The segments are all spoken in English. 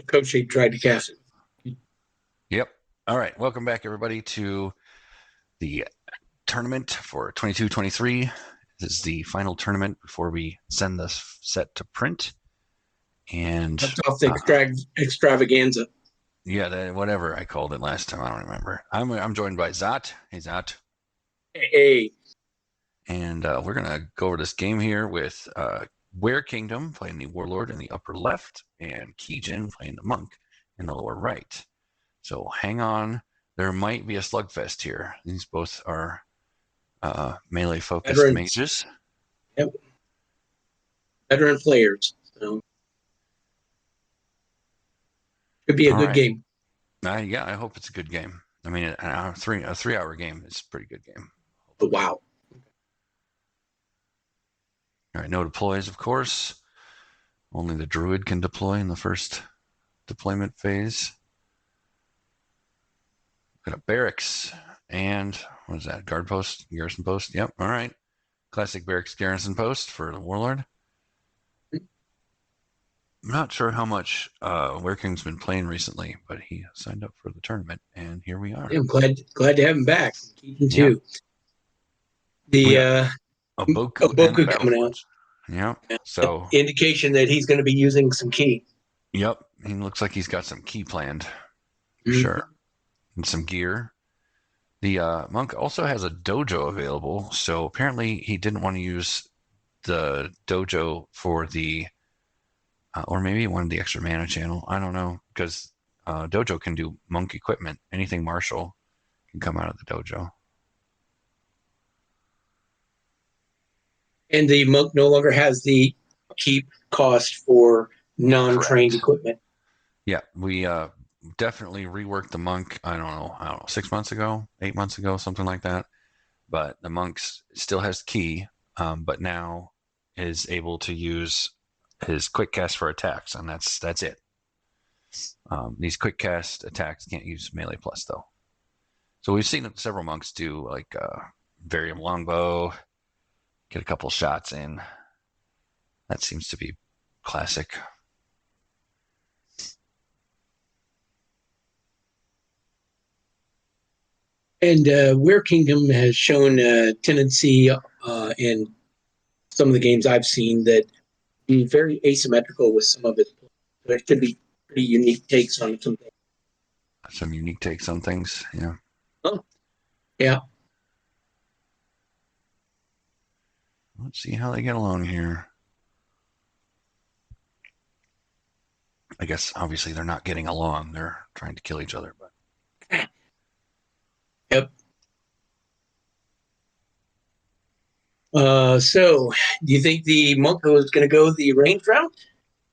Coach, they tried to cast it. Yep. All right. Welcome back, everybody, to the tournament for 22-23. This is the final tournament before we send this set to print. And Left off the extravaganza. yeah, whatever I called it last time, I don't remember. I'm joined by Zot. Hey, Zot. Hey, And we're gonna go over this game here with Werekingdom playing the Warlord in the upper left, and Keejchen playing the Monk in the lower right. So hang on. There might be a slugfest here. These both are melee focused veterans. mages. Yep. Veteran players. So could be a All good right. game. Yeah, I hope it's a good game. I mean, a 3-hour game is a pretty good game. Oh, wow. All right, no deploys, of course. Only the druid can deploy in the first deployment phase. Got a barracks and what is that? Guard post, garrison post. Yep. All right. Classic barracks garrison post for the Warlord. I'm not sure how much Wereking's been playing recently, but he signed up for the tournament, and here we are. Yeah, I'm glad to have him back. Keejchen Yeah, too. we The got Oboku and Oboku coming out. Battleforge. Yeah. So, Indication that he's going to be using some key. yep, he looks like he's got some key planned for Mm-hmm. sure, and some gear. The monk also has a dojo available, so apparently he didn't want to use the dojo for the, or maybe he wanted the extra mana channel. I don't know, because dojo can do monk equipment. Anything martial can come out of the dojo. And the monk no longer has the keep cost for non-trained Correct. equipment. Yeah, we definitely reworked the monk. I don't know, 6 months ago, 8 months ago, something like that. But the monks still has key, but now is able to use his quick cast for attacks, and that's it. These quick cast attacks can't use melee plus though. So we've seen several monks do like Varium longbow, get a couple shots in. That seems to be classic. And Werekingdom has shown a tendency in some of the games I've seen that be very asymmetrical with some of its plays. There could be pretty unique takes on some things. Some unique takes on things. Yeah. Oh, yeah. Let's see how they get along here. I guess obviously they're not getting along. They're trying to kill each other, but Yep. So, do you think the Monko is going to go the range route?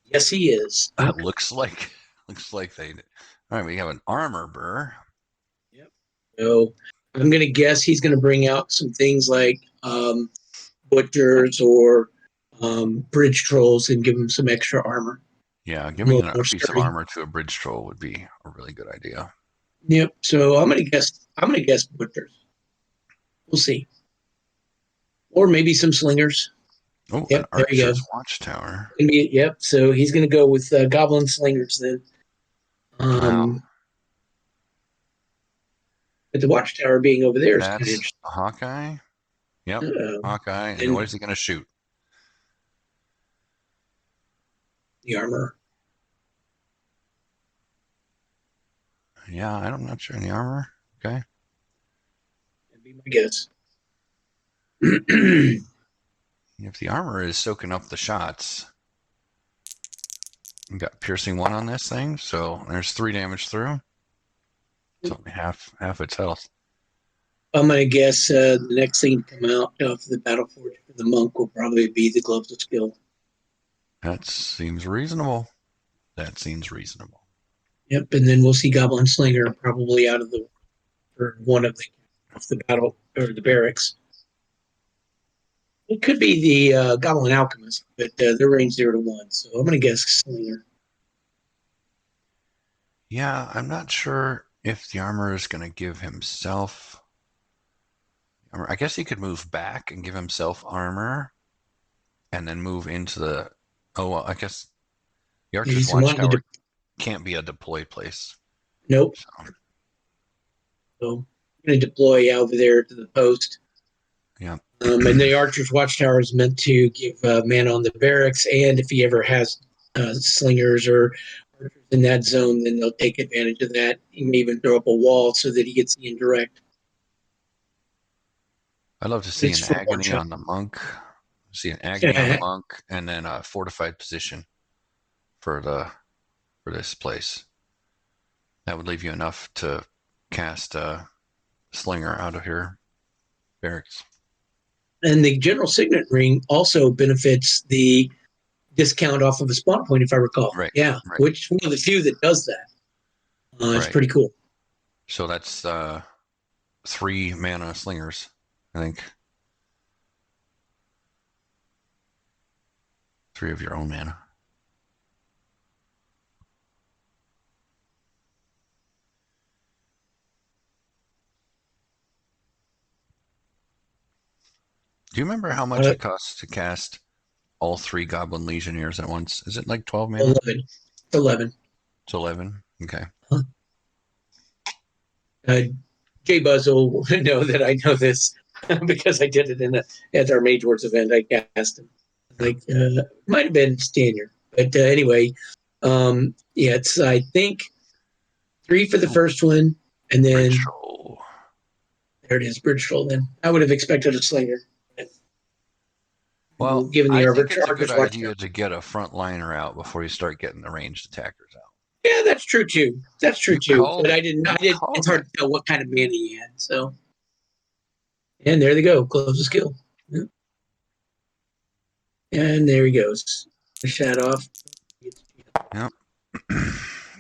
Yes, he is. it looks like they. All right, we have an armor burr. Yep. So, I'm going to guess he's going to bring out some things like butchers or bridge trolls and give him some extra armor. Yeah, A little giving a more piece of sturdy. armor to a bridge troll would be a really good idea. Yep. So I'm gonna guess. I'm gonna guess butchers. We'll see. Or maybe some slingers. Oh, an Yep. There you go. archer's watchtower. Yep. So he's gonna go with goblin slingers then. Wow, Um, but the watchtower being over there is kind of that's interesting. a Hawkeye. Yep, Hawkeye. And what And is he going to shoot? the armor. Yeah, I'm not sure. In the armor. Okay. That'd be my guess. If the armor is soaking up the shots, you got piercing 1 on this thing, so there's 3 damage through. It's only half its health. I'm gonna guess the next thing to come out for the battle forge for the monk will probably be the gloves of skill. That seems reasonable. That seems reasonable. Yep. And then we'll see goblin slinger probably out of the for one of the battle or the barracks. It could be the Goblin Alchemist, but they're range 0 to 1. So I'm going to guess Slinger. Yeah, I'm not sure if the armor is going to give himself. I guess he could move back and give himself armor, and then move into the. Oh well, I guess the Yeah, archer's he's wanting to. watchtower can't be a deploy place. Nope. So, So I'm going to deploy over there to the post. yeah. And the Archer's Watchtower is meant to give mana on the barracks, and if he ever has slingers or archers in that zone, then they'll take advantage of that. He may even throw up a wall so that he gets the indirect. I'd love to see It's an for one agony shot. on the monk. See an agony on the monk, and then a fortified position for this place. That would leave you enough to cast a slinger out of your barracks. And the General Signet Ring also benefits the discount off of a spawn point, if I recall. Right. Yeah, Right. which one of the few that does that. It's Right. pretty cool. So that's 3 mana slingers, I think. 3 of your own mana. Do you remember how much it costs to cast all 3 Goblin Legionnaires at once? Is it like 12 mana? 11. 11. It's 11? Okay. Jay Buzz will know that I know this because I did it at our Mage Wars event. I cast him. Like, might have been Stanier. But anyway, yeah, it's, I think, 3 for the first one. And then, Bridge Troll. there it is, Bridge Troll then. I would have expected a Slinger. Well, Given the I think it's a good Archer's Watch. idea to get a frontliner out before you start getting the ranged attackers out. Yeah, that's true too. That's true You too. called But it. I didn't. You I did. called It's hard it. to tell what kind of mana he had. So, and there they go. Close the skill. Yep. And there he goes. The shot off. Yep.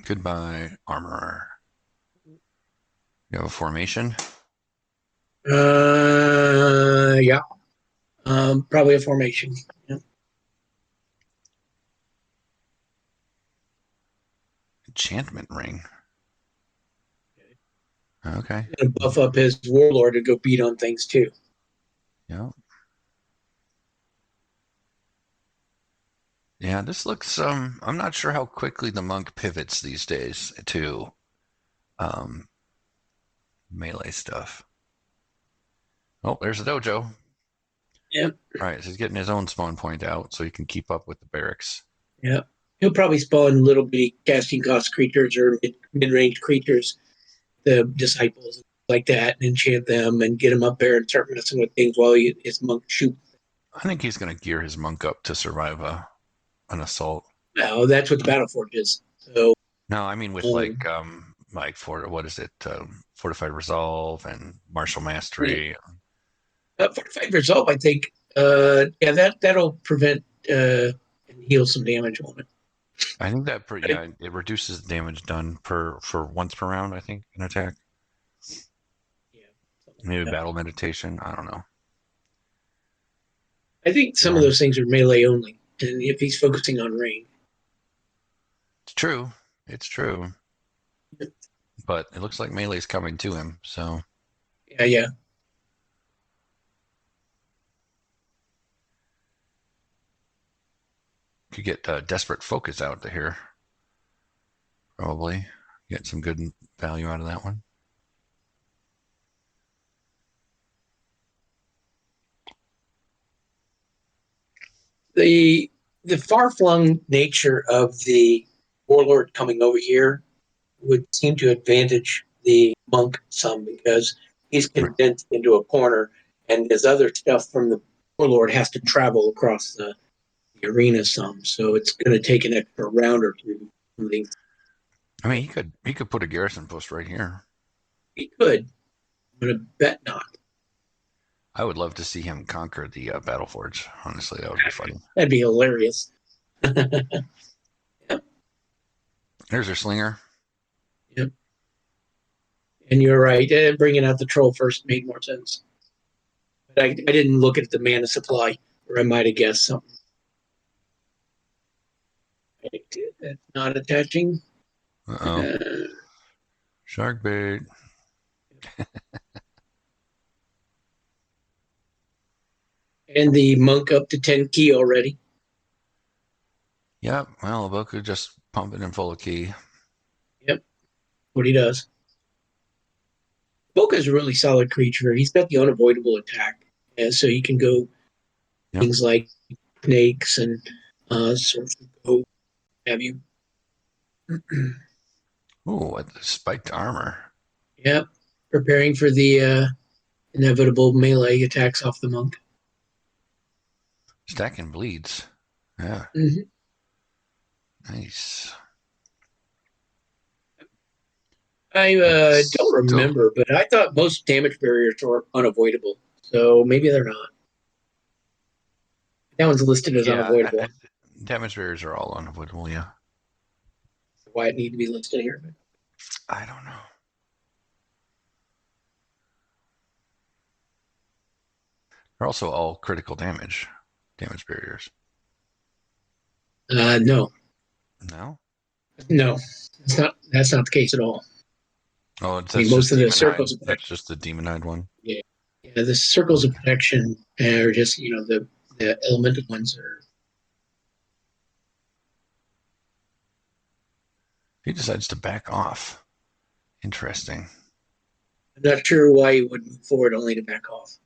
Goodbye, armorer. You have a formation? Yeah. Probably a formation. Yep. Enchantment ring. Okay. Gonna buff up his warlord to go beat on things too. Yeah. Yeah, this looks I'm not sure how quickly the monk pivots these days to um melee stuff. Oh, there's a dojo. Yep. Right, so he's getting his own spawn point out so he can keep up with the barracks. Yep. He'll probably spawn little bitty casting cost creatures or mid-range creatures, the disciples like that, and enchant them and get them up there and start messing with things while his monk shoot. I think he's going to gear his monk up to survive an assault. Well, that's what the Battleforge is. So No, I mean with like for what is it? Fortified Resolve and Martial Mastery. Fortified Resolve, I think. Yeah, that'll prevent and heal some damage on it. I think that it reduces the damage done for once per round. I think an attack. Yeah, Maybe battle meditation. I don't know. I think some of those things are melee only, and if he's focusing on range. It's true. It's true. But it looks like melee's coming to him. So Yeah. could get Desperate Focus out to here. Probably get some good value out of that one. The far-flung nature of the warlord coming over here would seem to advantage the monk some because he's condensed into a corner, and his other stuff from the warlord has to travel across the arena some. So it's going to take an extra round or two. I mean, he could put a garrison post right here. He could, but I bet not. I would love to see him conquer the Battleforge. Honestly, that would be funny. That'd be hilarious. Yep. There's your slinger. Yep. And you're right. Bringing out the troll first made more sense. But I didn't look at the mana supply, or I might have guessed something. That's not attaching. Uh-oh. Sharkbait. And the monk up to 10 key already. Yep. Well, Aboku just pumping him full of key. what he does. Boka's a really solid creature. He's got the unavoidable attack, so he can go Yep. things like snakes and sorts of go have you. Ooh, what the spiked armor. Yep, preparing for the inevitable melee attacks off the monk. Stacking bleeds. Yeah, Mm-hmm. nice. I don't Still, remember, but I thought most damage barriers were unavoidable, so maybe they're not. That one's listed as yeah, unavoidable. damage barriers are all unavoidable. Yeah, Why it need to be listed here? I don't know. They're also all critical damage barriers. No, No. no, that's not the case at all. Oh, I mean, that's most just of the demon hide. circles of That's protection, just the demon hide one. yeah, yeah, the circles of Okay. protection are just the elemental ones are. He decides to back off. Interesting. I'm not sure why you would move forward only to back off.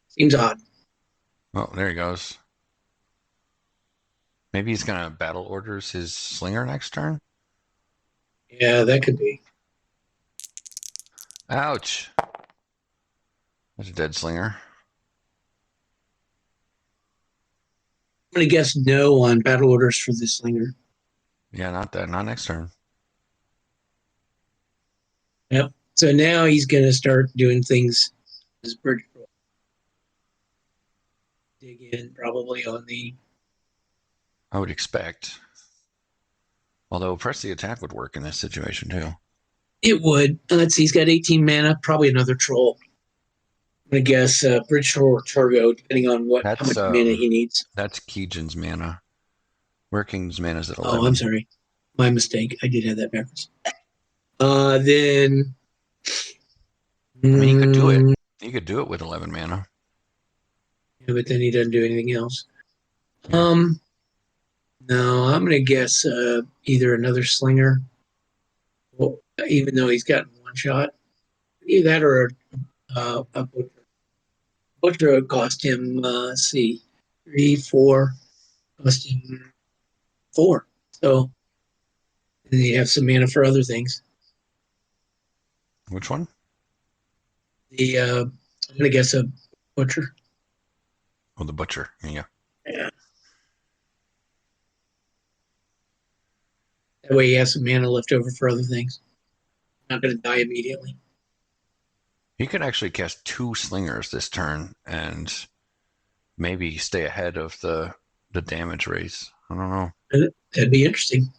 Seems odd. Oh, there he goes. Maybe he's gonna battle orders his slinger next turn. Yeah, that could be. Ouch! That's a dead slinger. I'm gonna guess no on battle orders for the slinger. Yeah, not that. Not next turn. Yep. So now he's gonna start doing things as bridge roll. Dig in probably on the. I would expect. Although press the attack would work in this situation too. It would. Let's see. He's got 18 mana. Probably another troll. I'm gonna guess bridge troll or Torgo, depending on how That's much mana he needs. that's Keejchen's mana. Werekingdom's mana is at Oh, I'm 11. sorry. My mistake. I did have that backwards. Then. I mean, he could do it. Mm, He could do it with 11 mana. yeah, but then he doesn't do anything else. Yeah. Um. No, I'm gonna guess either another slinger, well, even though he's got one shot. Either that or a butcher. Butcher would cost him. Let's see, 3, 4. Cost him 4. So then you have some mana for other things. Which one? I'm gonna guess a butcher. Oh, the butcher. Yeah. Yeah. That way he has some mana left over for other things. Not gonna die immediately. He could actually cast 2 slingers this turn and maybe stay ahead of the damage race. I don't know. That'd be interesting.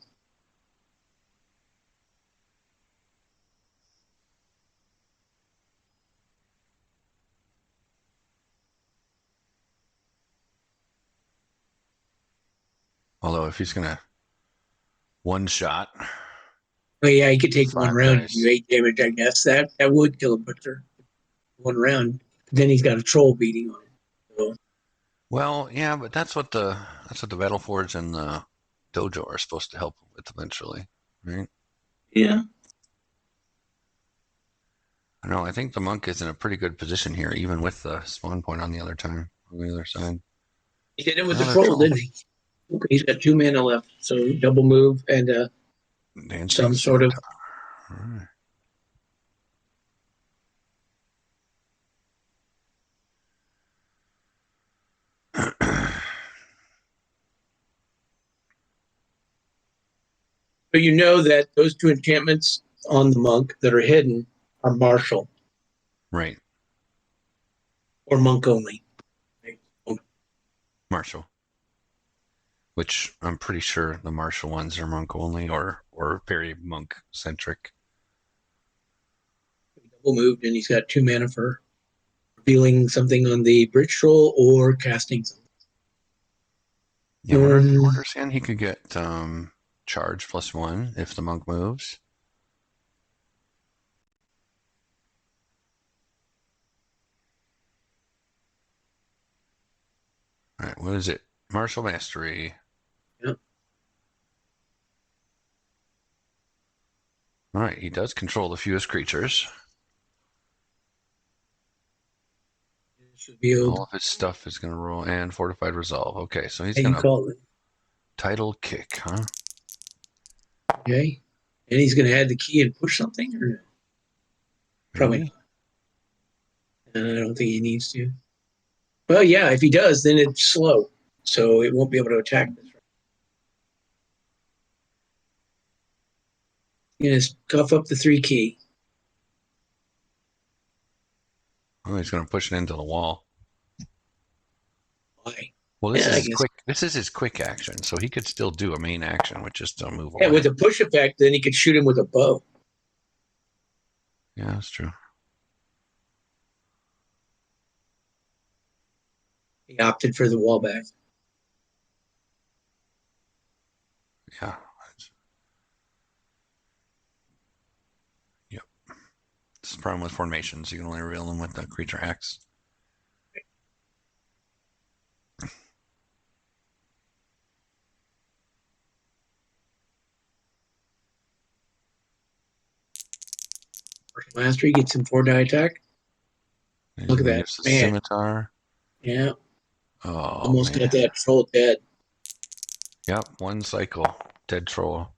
Although if he's gonna one shot But yeah, he could take one 5 round and do dice. 8 damage. I guess that would kill a butcher. One round. Then he's got a troll beating on him. So, Well, yeah, but that's what the Battle Forge and the Dojo are supposed to help with eventually, right? yeah, I know. I think the monk is in a pretty good position here, even with the spawn point on the other side. he did it with the Another troll, troll. didn't he? Okay, he's got 2 mana left, so double move and Dancing some sort of. Scimitar. All right. But you know that those two enchantments on the monk that are hidden are martial Right. or monk only. Marshall. Which I'm pretty sure the martial ones are monk only or very monk centric. Double moved, and he's got 2 mana for revealing something on the bridge troll or casting something. Yeah, what are the orders in? He could get charge +1 if the monk moves. All right, what is it? Martial Mastery. Yep. All right, he does control the fewest creatures. Should be able All of his stuff is going to roll, and Fortified Resolve. Okay, so he's to, going you to call it. Tidal Kick, huh? Okay. And he's going to add the key and push something? Or no? Probably Maybe? not. I don't think he needs to. Well, yeah, if he does, then it's slow. So it won't be able to attack this. You're going to cuff up the 3 key. Oh, he's going to push it into the wall. Why? Well, Yeah, I guess. This is his quick action, so he could still do a main action, which is to move Yeah, away. with the push effect, then he could shoot him with a bow. Yeah, that's true. He opted for the wall back. Yeah. Yep. This is the problem with formations. You can only reveal them with the creature X. Mastery gets him 4-die attack. Look at that. The Man. scimitar. Yeah. Oh, Almost man. got that troll dead. Yep, one cycle. Dead troll.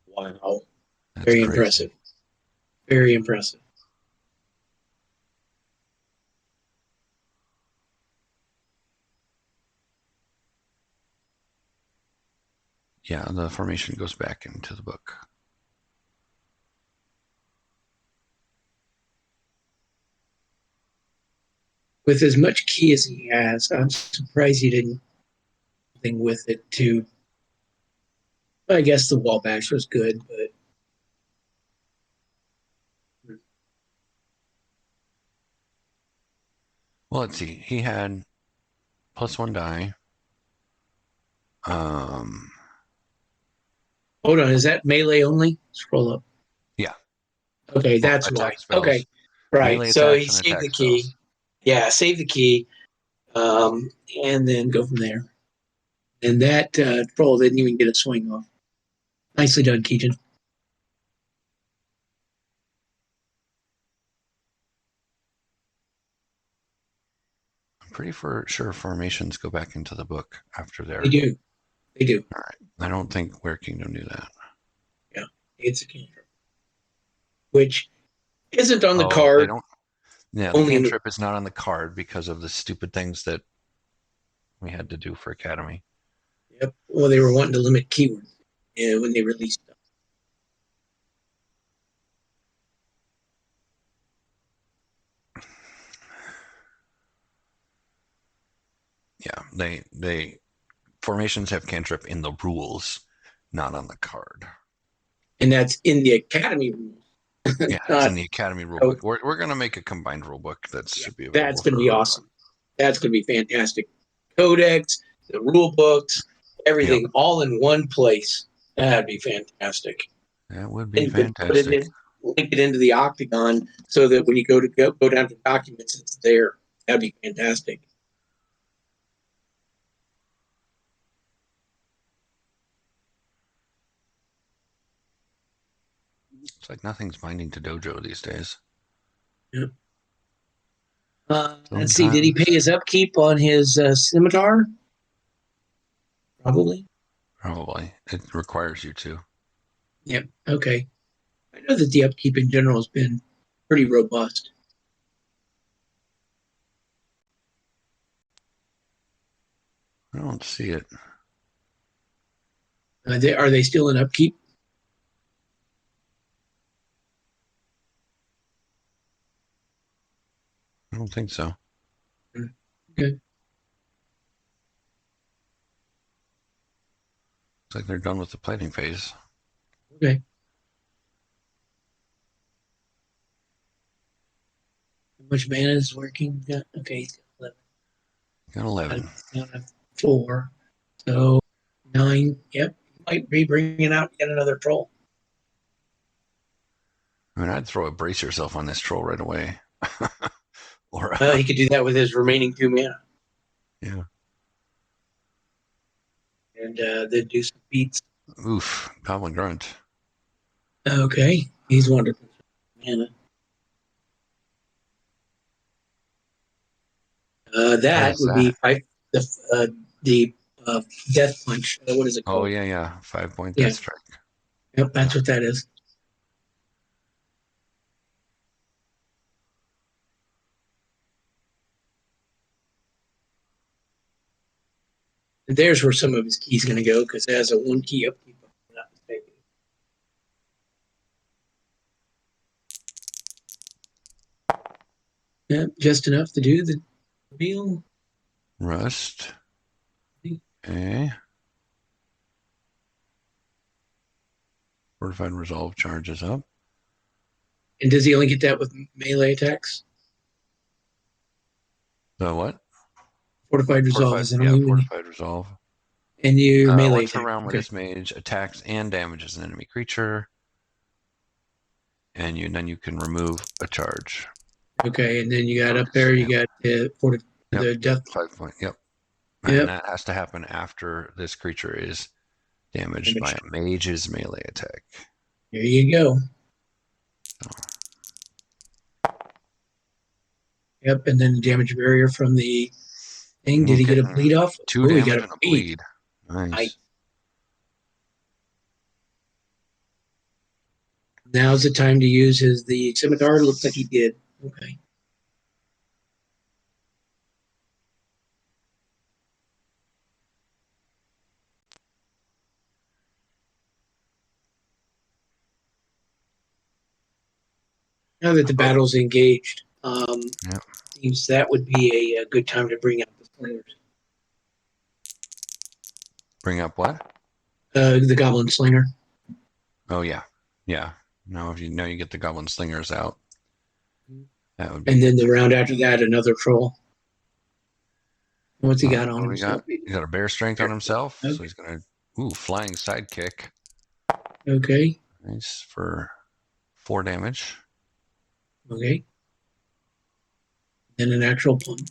Wow. That's Very crazy. impressive. Very impressive. Yeah, the formation goes back into the book. With as much key as he has, I'm surprised he didn't do anything with it too. I guess the wall bash was good, but Well, let's see. He had +1 die. hold on, is that melee only? Scroll up. Yeah. Okay, Well, that's why. attack spells. Okay, right. Melee So attacks he and saved the attack key. spells. Yeah, save the key, and then go from there. And that troll didn't even get a swing off. Nicely done, Keejchen. I'm pretty sure formations go back into the book after They they're. do. They do. All right. I don't think Werekingdom knew that. Yeah, it's a cantrip, which isn't on the Oh, they card. don't. Yeah, the Only in the, cantrip is not on the card because of the stupid things that we had to do for Academy. yep. Well, they were wanting to limit keywords when they released them. Yeah, they formations have cantrip in the rules, not on the card. And that's in the Academy rules. Yeah, it's Not, in the Academy so, rulebook. We're going to make a combined rulebook that yeah, should be that's available going for to be everyone. awesome. That's going to be fantastic. Codex, the rule books, everything all in one place. That'd be fantastic. That would be And you could put it fantastic. in, link it into the Octagon so that when you go down to documents, it's there. That'd be fantastic. It's like nothing's binding to Dojo these days. Yeah. Let's see. Did he pay his upkeep on his scimitar? Probably. Probably. It requires you to. Yep. Okay. I know that the upkeep in general has been pretty robust. I don't see it. Are they still in upkeep? I don't think so. Okay. Looks like they're done with the plating phase. Okay. How much mana is working? Yeah. Okay. He's got 11. Got 11. Down to 4. So 9. Yep. Might be bringing out yet another troll. I mean, I'd throw a brace yourself on this troll right away. Or Well, he could do that with his remaining 2 mana. yeah. and then do some beats. Oof, Goblin Grunt. Okay, he's wonderful. Mana. What That is would be that? the death punch. What is it Oh, called? yeah. 5-point Yeah, Death Strike. yep, that's Yep. what that is. And there's where some of his keys going to go because it has a one key upkeep. If I'm not mistaken. Yep, just enough to do the meal. Rust. Okay. Fortified Resolve charges up. And does he only get that with melee attacks? The what? Fortified resolve Fortified, is it yeah, only when you, Fortified Resolve. and your melee Once per attack? round when Okay, this mage attacks and damages an enemy creature, and then you can remove a charge. okay, and then you got up Focus. there. You Yep. got Yep. the death. 5-point. Yep. And Yep, that has to happen after this creature is damaged by damage. a mage's melee attack. There you go. So, Yep, and then the damage barrier from the thing. Did he get a getting bleed off? 2 Oh, he got damage a and a bleed. bleed. Nice. Now's the time to use the scimitar. Looks like he did. Okay. Now that the battle's engaged, Yep. seems that would be a good time to bring out the slingers. Bring up what? The goblin slinger. Oh, yeah. Yeah. Now, if you know you get the Goblin Slingers out, that would be And a then good the time. round after that, another troll. What's he got on What do we himself? got? He got a bear strength on himself, so he's gonna flying sidekick. Okay. Nice for 4 damage. Okay. Then an actual punch.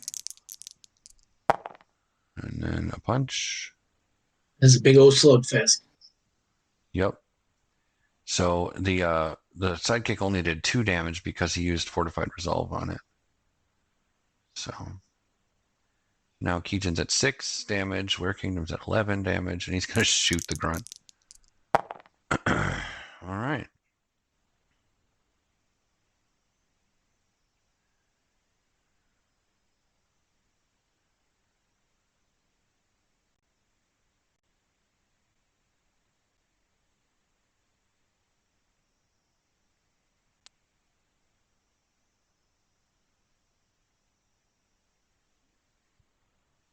And then a punch. This is a big old slugfest. Yep. So the sidekick only did 2 damage because he used Fortified Resolve on it. So now Keejchen's at 6 damage, Werekingdom's at 11 damage, and he's gonna shoot the grunt. All right.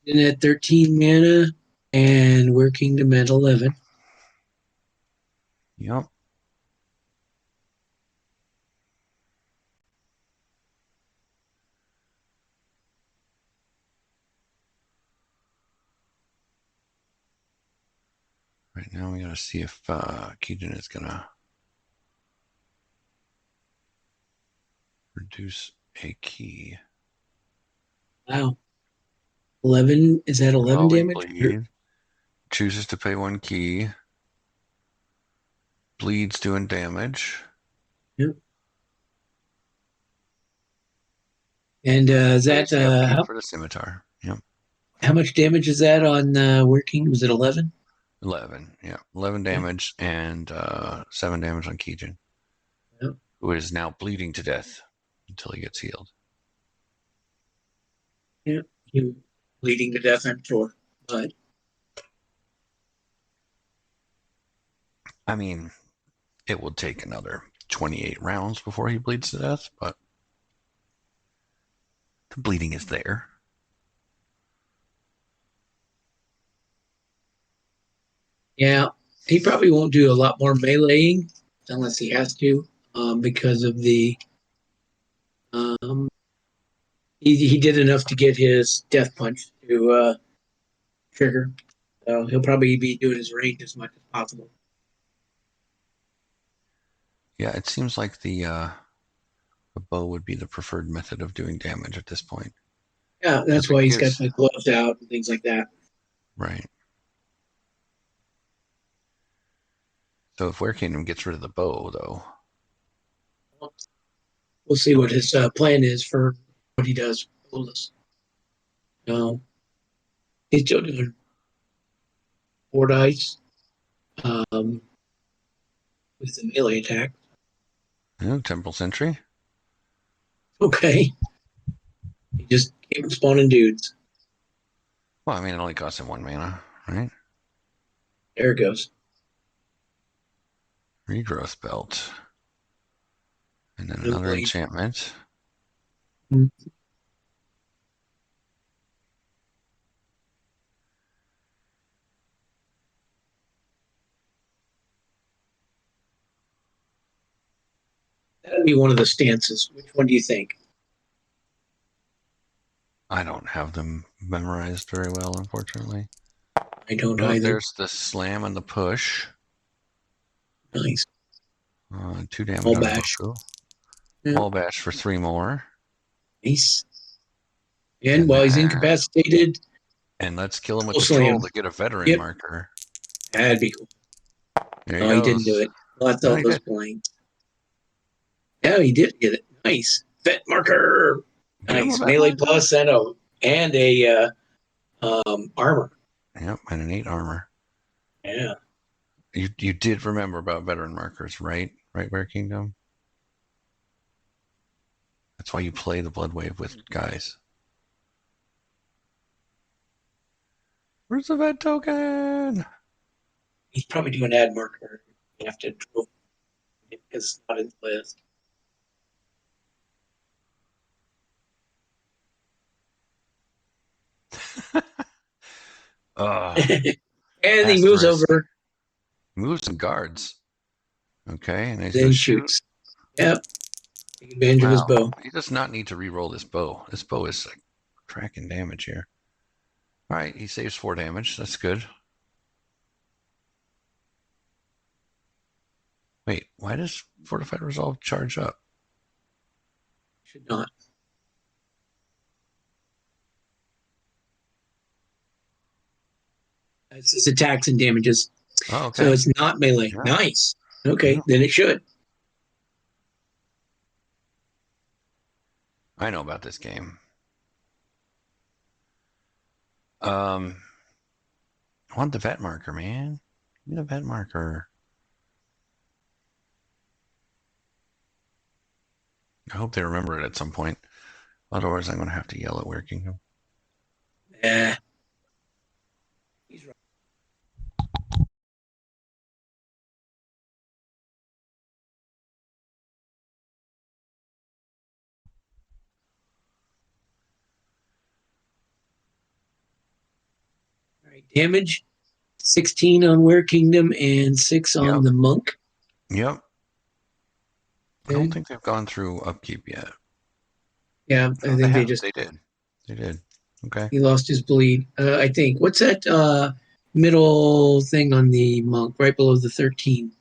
Then at 13 mana, and Werekingdom at 11. Yep. Right now we gotta see if Keejchen is gonna reduce a key. Wow. 11, is that 11 Involving damage? bleed. Chooses to pay 1 key. Bleeds doing damage. Yep. And is Pays that the upkeep for the scimitar. Yep. how much damage is that on Working? Was it 11? 11. Yeah. 11 damage and 7 damage on Keejchen, Yep. who is now bleeding to death until he gets healed. Yeah. You bleeding to death, I'm sure. But I mean, it will take another 28 rounds before he bleeds to death, but the bleeding is there. yeah, he probably won't do a lot more meleeing unless he has to, because of the um, he did enough to get his death punch to trigger. So he'll probably be doing his range as much as possible. Yeah, it seems like the bow would be the preferred method of doing damage at this point. Yeah, that's If it why he's got gives the gloves out and things like that. right. So if Werekingdom gets rid of the bow, though, We'll see what his plan is for what he does. No, he's still doing 4 dice with the melee attack. Temporal Sentry. Okay, he just keeps spawning dudes. Well, I mean, it only costs him 1 mana, right? There it goes. Regrowth Belt. And then No another blade. enchantment. Mm-hmm. That'd be one of the stances. Which one do you think? I don't have them memorized very well, unfortunately. I don't Oh, either. there's the slam and the push. Nice. 2 damage All on a bash. Boku. Yeah. Wall bash for 3 more. Nice. And while he's incapacitated, And let's kill him with full the slam. troll to get a veteran Yep. marker. That'd be cool. There he Oh, goes. he didn't do it. Well, I No, thought he those did. blanks. Yeah, he did it. Nice. Vet marker. Give him a Nice. vet Melee marker. plus and a armor. Yep, and an 8 armor. Yeah. You did remember about veteran markers, right? Right, Werekingdom? That's why you play the Bloodwave with guys. Where's the vet token? He's probably doing ad marker. You have to draw it because it's not in the list. And he moves over. Moves some guards. Okay, and he's Then going to shoot. shoots. Yep. Take advantage of his bow. He does not need to re-roll this bow. This bow is like cracking damage here. All right, he saves 4 damage. That's good. Wait, why does Fortified Resolve charge up? Should not. That's his attacks and damages. Oh, okay. So it's not melee. Yeah. Nice. Okay, Yeah. then it should. I know about this game. I want the vet marker, man. Give me the vet marker. I hope they remember it at some point. Otherwise, I'm going to have to yell at Werekingdom. He's right. All right, damage 16 on Werekingdom and 6 on the monk. Yep. I Okay. don't think they've gone through upkeep yet. Yeah, I think they just. They did. They did. Okay. He lost his bleed. I think. What's that middle thing on the monk right below the 13?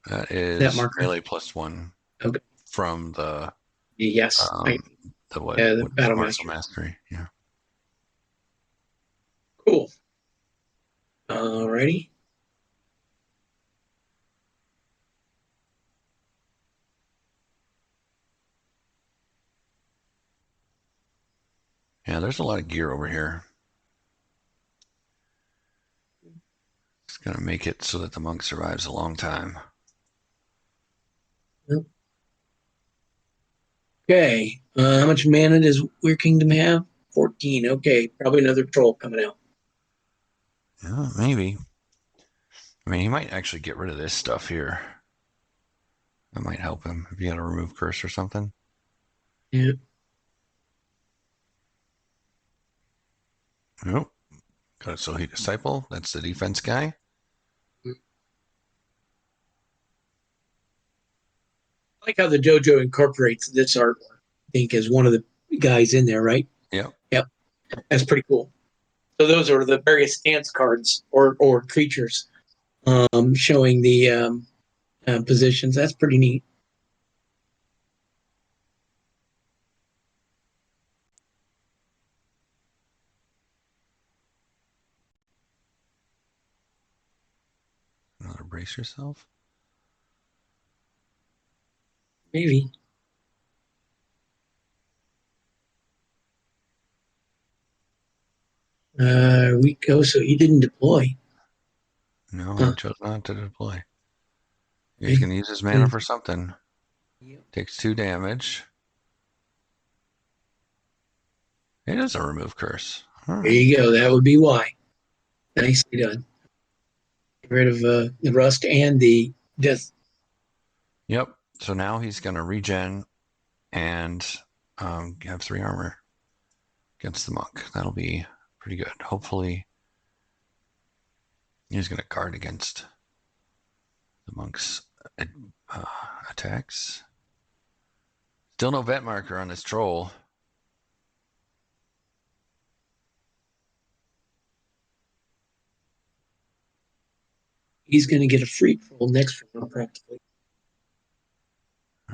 That is that marker. melee +1. Okay. From the Yes. the what? Yeah, the What battle martial mastery. mastery? Yeah. Cool. Alrighty. Yeah, there's a lot of gear over here. It's gonna make it so that the monk survives a long time. Yep. Okay. How much mana does Werekingdom have? 14. Okay. Probably another troll coming out. Yeah, maybe. I mean, he might actually get rid of this stuff here. That might help him if you got to remove curse or something. Yeah. Nope. Got a Sohi Disciple. That's the defense guy. I like how the dojo incorporates this artwork. I think as one of the guys in there, right? Yep. Yep. That's pretty cool. So those are the various stance cards or creatures showing the positions. That's pretty neat. Another Brace yourself. Maybe. We go. So he didn't deploy. No, Huh. he chose not to deploy. He's Okay. going to use his mana for something. Yep. Takes 2 damage. It doesn't remove curse. All There right. you go. That would be why. Nicely done. Get rid of the rust and the death. Yep. So now he's going to regen and have 3 armor against the monk. That'll be pretty good. Hopefully, he's going to guard against the monk's attacks. Still no vet marker on this troll. He's going to get a free troll next round, practically.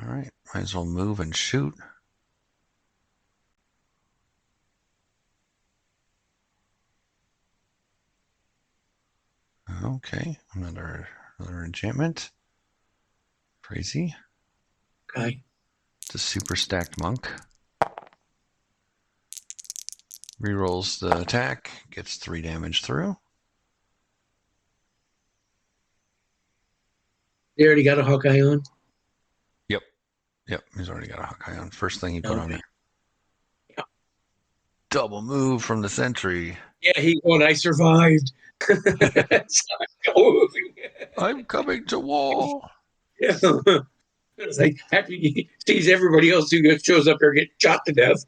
All right. Might as well move and shoot. Okay. Another enchantment. Crazy. Okay. It's a super stacked monk. Rerolls the attack. Gets 3 damage through. They already got a Hawkeye on? Yep, he's already got a Hawkeye on. First thing he put on Okay. there. Yeah. Double move from the sentry. Yeah, he won. I survived. I'm coming to war. Yeah. It's like after he sees everybody else who shows up here get shot to death.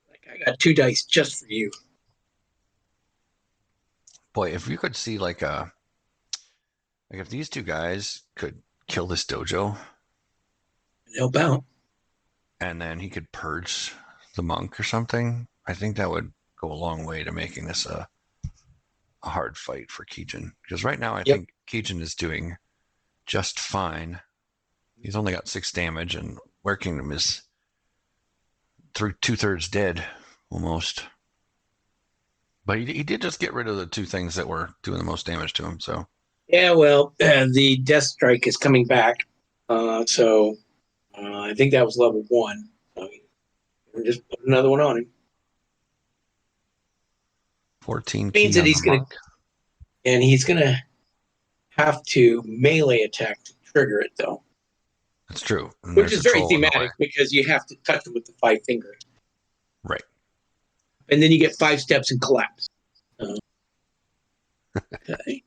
Like, I got 2 dice just for you. Boy, if you could see like if these 2 guys could kill this dojo Help out. and then he could purge the monk or something, I think that would go a long way to making this a hard fight for Keejchen. Because right now I think Keejchen is doing just fine. He's only got 6 damage, and Werekingdom is 2/3 dead almost. But he did just get rid of the 2 things that were doing the most damage to him. So Yeah, well, the Death Strike is coming back. So I think that was level 1. So we're just put another one on him. 14 Means key that on the monk. he's gonna have to melee attack to trigger it, though. That's true. And Which there's is a very troll in the way. thematic because you have to touch him with the 5 fingers. Right. And then you get 5 steps and collapse. Okay.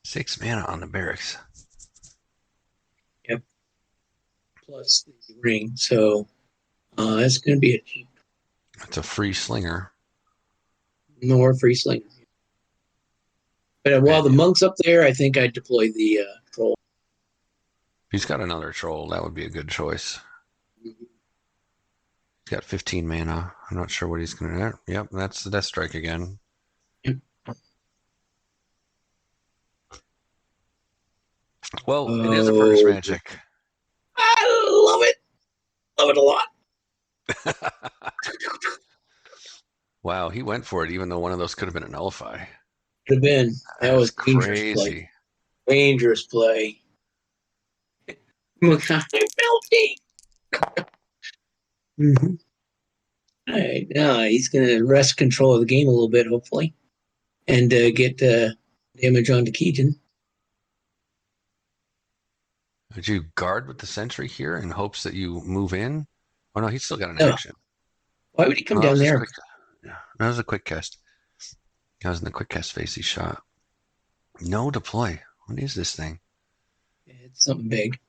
6 mana on the barracks. Yep. Plus the ring. So that's going to be a cheap. It's a free slinger. More free slinger. But while the monk's up there, I think I'd deploy the troll. If he's got another troll, that would be a good choice. Mm-hmm. He's got 15 mana. I'm not sure what he's going to do. Yep, that's the Death Strike again. Yep. Well, it is a purge magic. I love it. Love it a lot. Wow, he went for it, even though one of those could have been a nullify. Could have been. That was dangerous crazy. play. Dangerous play. Melting. Mm-hmm. All right, now he's going to wrest control of the game a little bit, hopefully, and get damage onto Keejchen. Would you guard with the sentry here in hopes that you move in? Oh no, he's still got an No. action. Why would he come down there? That was a quick cast. I was in the quick cast phase. He shot. No deploy. What is this thing? It's something big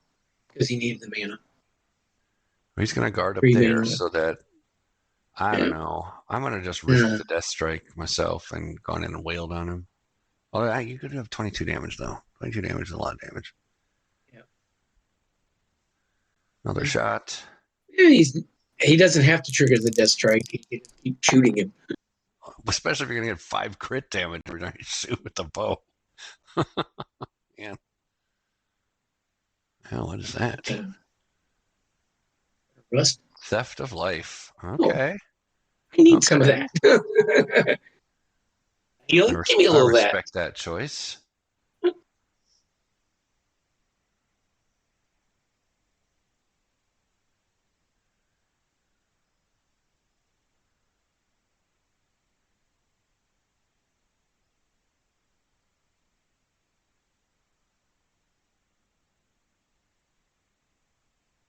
because he needed the mana. He's going to guard up 3 there mana. so that I don't know. I'm going to just risk the Death Strike myself and gone in and wailed on him. Oh, you could have 22 damage though. 22 damage is a lot of damage. Yeah. Another shot. Yeah, he doesn't have to trigger the Death Strike. He can keep shooting him. Especially if you're going to get 5 crit damage every time you shoot with the bow. Yeah. hell? What is that? Rust. Theft of life. Oh, Okay. I need some of that. Give me a I little of that. respect that choice.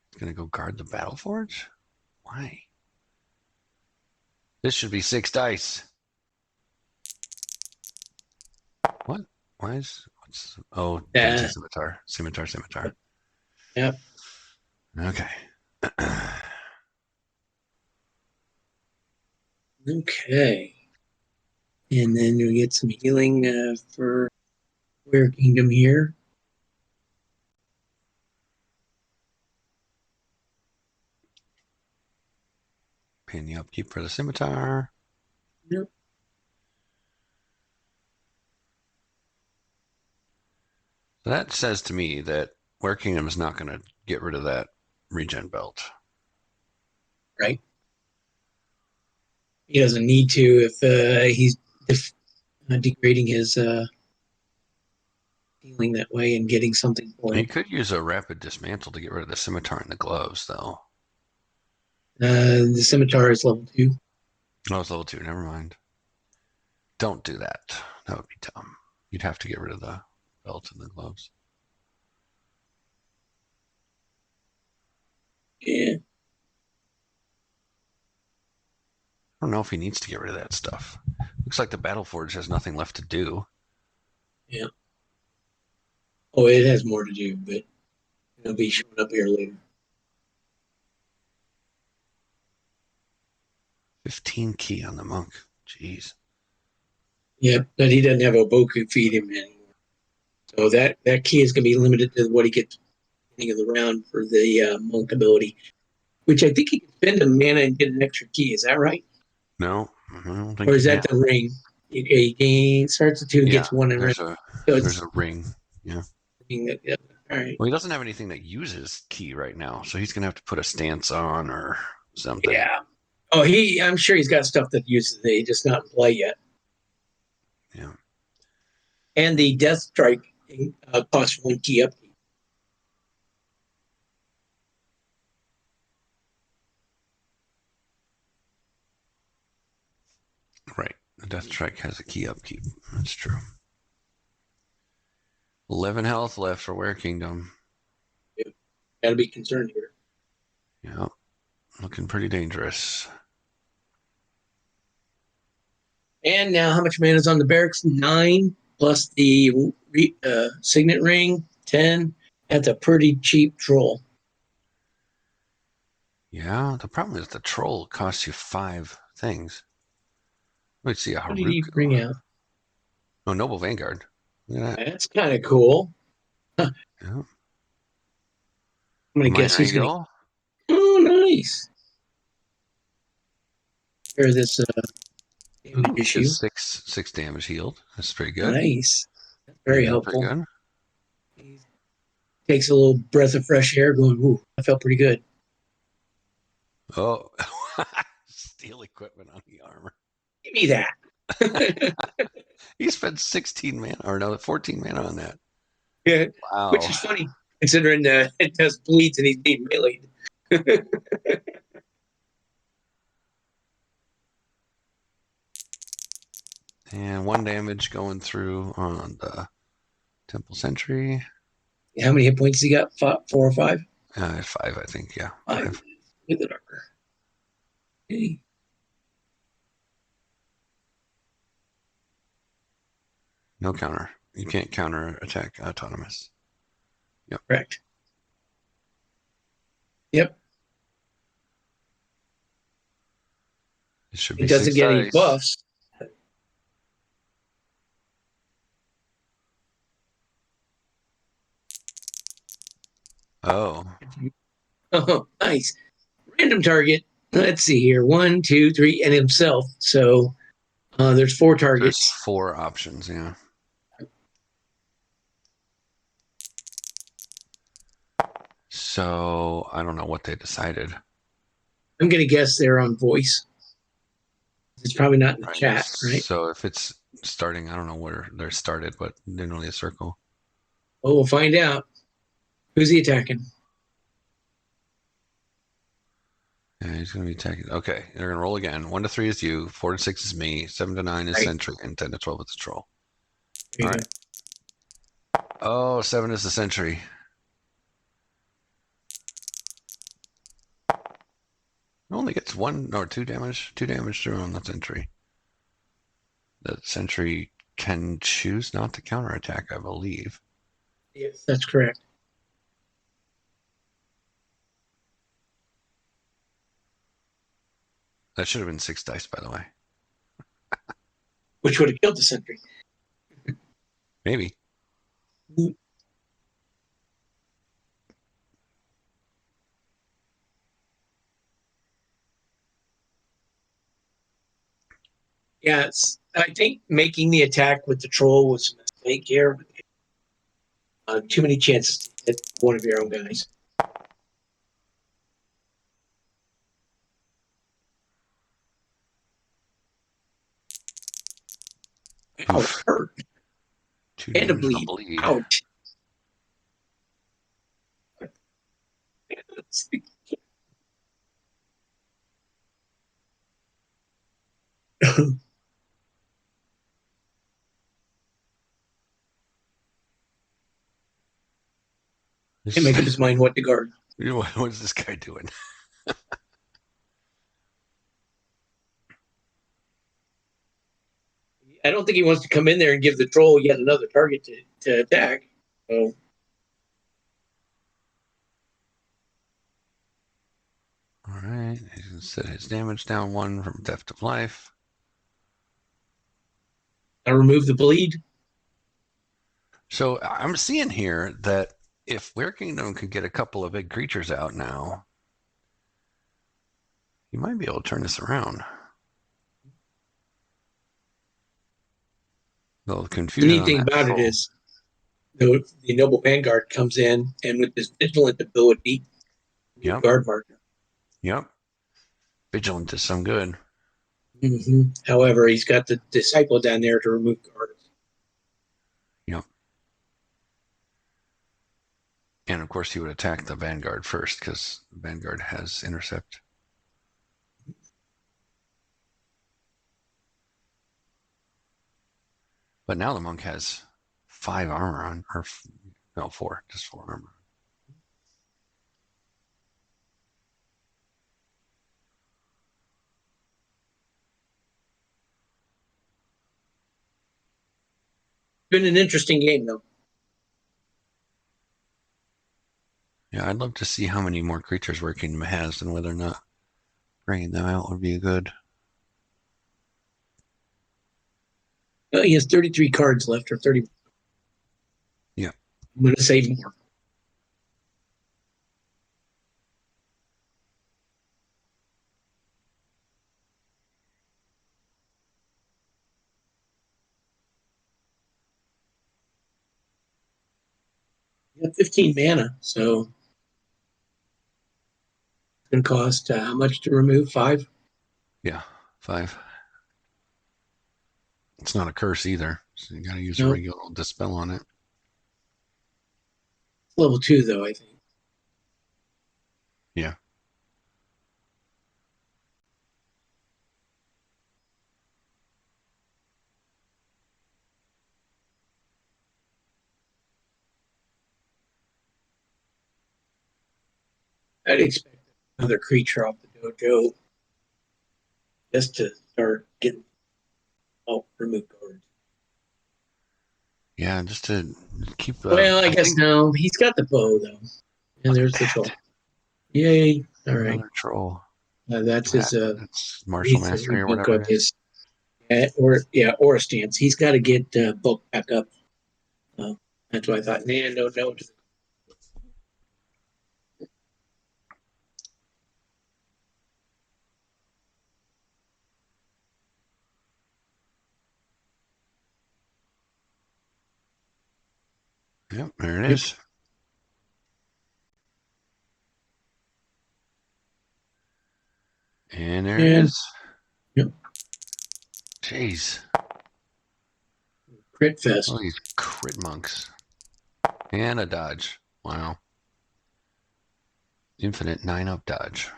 It's gonna go guard the battle forge? Why? This should be 6 dice. What? Why is what's fancy scimitar. Scimitar. Yep. Okay. Okay. And then we get some healing for Werekingdom here. Pin the upkeep for the scimitar. Yep. So that says to me that Werekingdom is not going to get rid of that regen belt. Right. He doesn't need to if he's degrading his healing that way and getting something for He it. could use a rapid dismantle to get rid of the scimitar and the gloves, though. The scimitar is level 2. Oh, it's level 2. Never mind. Don't do that. That would be dumb. You'd have to get rid of the belt and the gloves. Yeah. I don't know if he needs to get rid of that stuff. Looks like the battle forge has nothing left to do. Yeah. Oh, it has more to do, but it'll be showing up here later. 15 key on the monk. Jeez. Yeah, but he doesn't have a bow to feed him anymore. So that key is going to be limited to what he gets at the beginning of the round for the monk ability, which I think he can spend a mana and get an extra key. Is that right? No, I don't think Or you is that can. the ring? He starts at 2 and Yeah, gets 1 in ring. So there's it's a ring. Yeah. yeah. All right. Well, he doesn't have anything that uses key right now, so he's gonna have to put a stance on or something. Yeah. Oh, I'm sure he's got stuff that uses it. He's just not in play yet. Yeah. And the Death Strike costs 1 key upkeep. Right. The Death Strike has a key upkeep. That's true. 11 health left for Werekingdom. Got to be concerned here. Yeah. Looking pretty dangerous. And now, how much mana is on the barracks? 9 plus the signet ring, 10. That's a pretty cheap troll. Yeah. The problem is the troll costs you 5 things. Let's see a What did he bring Haruko. out? Oh, Noble Vanguard. Look at that. That's kind of cool. Huh. Yeah. I'm going to guess Minor he's going to. heal. Oh, nice. Hear this damage issue. Is six damage healed. That's pretty good. Nice. That's very Pretty helpful. good. He takes a little breath of fresh air going, ooh, that felt pretty good. Oh, steal equipment on the armor. Give me that. He spent 16 mana, or no, 14 mana on that. Yeah, Wow. which is funny considering it does bleeds and he's being meleeed. And 1 damage going through on the Temple Sentry. How many hit points he got? 4 or 5? 5, I think. Yeah, 5. With the darker. Okay. No counter. You can't counter attack autonomous. Yep. Correct. Yep. It should He be doesn't 6 get any dice. buffs. Oh. Oh, nice. Random target. Let's see here. 1, 2, 3, and himself. So there's 4 targets. There's 4 options, yeah. So I don't know what they decided. I'm going to guess they're on voice. It's probably not in the Right. chat, right? So if it's starting, I don't know where they're started, but generally a circle. Well, we'll find out. Who's he attacking? Yeah, he's going to be attacking. Okay, they're going to roll again. 1 to 3 is you. 4 to 6 is me. 7 to 9 is Right. Sentry, and 10 to 12 is the Troll. There All you right. Oh, 7 is the Sentry. It only gets 1 or 2 damage. 2 damage through on the Sentry. The Sentry can choose not to counterattack, I believe. Yes, that's correct. That should have been 6 dice, by the way. Which would have killed the sentry. Maybe. Yeah, I think making the attack with the troll was a mistake here. Too many chances to hit one of your own guys. Ow, it hurt. 2 And a damage and a bleed. bleed. Ouch. Can't make up his mind what to guard. What is this guy doing? I don't think he wants to come in there and give the troll yet another target to attack. So All right, he's going to set his damage down 1 from Theft of Life. I remove the bleed. So I'm seeing here that if Werekingdom could get a couple of big creatures out now, you might be able to turn this around. The The confusion neat on thing that about it troll. is the Noble Vanguard comes in and with this vigilant ability, Yep, guard marker. yep. Vigilant is some good. However, he's got the disciple down there to remove guards. Yep. And of course, he would attack the Vanguard first because Vanguard has intercept. But now the monk has 5 armor on, or no, 4, just 4 armor. Been an interesting game though. Yeah, I'd love to see how many more creatures Werekingdom has and whether or not bringing them out would be good. He has 33 cards left, or 30. Yeah. I'm going to save more. You have 15 mana, so it's going to cost how much to remove? 5? Yeah, 5. It's not a curse either, so you got to use a No, regular dispel on it. it's level 2 though, I think. Yeah. I'd expect another creature off the dojo just to start getting remove guards. Yeah, just to keep. Well, I guess think, no. He's got the bow though, and look at there's the troll. that. Yay! All right, Another troll. that's his. That's martial He's a mastery or rebook whatever of it is. his. Aura stance. He's got to get bulk back up. That's why I thought, nah, no. Yep, there it is. And there it And is. yep. Jeez. Crit fest. All these crit monks. And a dodge. Wow. Infinite 9-up dodge.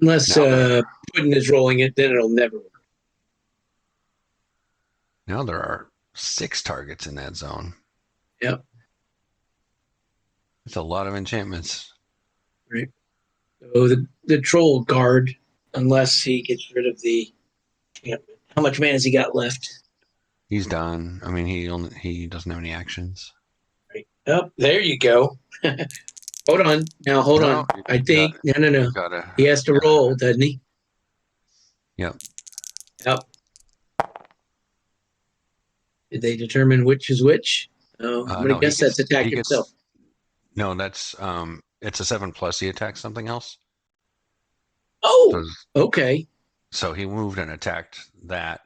Unless Now Puddin is rolling it, then it'll never work. now there are 6 targets in that zone. Yep. That's a lot of enchantments. Right. So the troll guard, unless he gets rid of the enchantment. How much mana has he got left? He's done. I mean, he doesn't have any actions. Right. Oh, there you go. Hold on. Now hold No, on. I think no. you gotta. He has to roll, doesn't he? Yep. Yep. Did they determine which is which? Oh, I'm gonna No, he guess that's gets. attack He himself. gets. No, that's It's a 7+. He attacks something else. Oh, okay. So he moved and attacked that.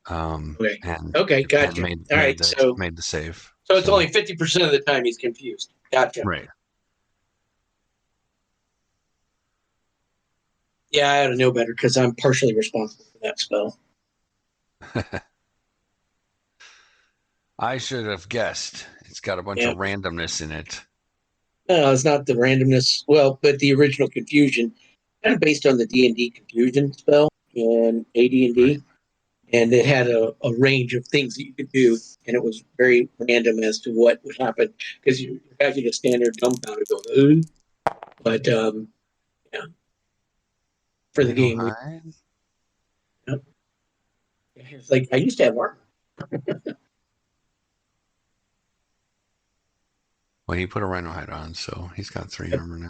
Okay. And Okay, gotcha. made All right, made the save. so it's only 50% of the time he's confused. Gotcha. Right. Yeah, I ought to know better because I'm partially responsible for that spell. I should have guessed. It's got a bunch of randomness in it. No, it's not the randomness. Well, but the original confusion, kind of based on the D&D confusion spell in AD&D, Right. and it had a range of things that you could do, and it was very random as to what would happen because you have to just stand there dumbfounded going, but yeah, for the game, it's like I used to have armor. Well, he put a rhino hide on, so he's got 3 armor now.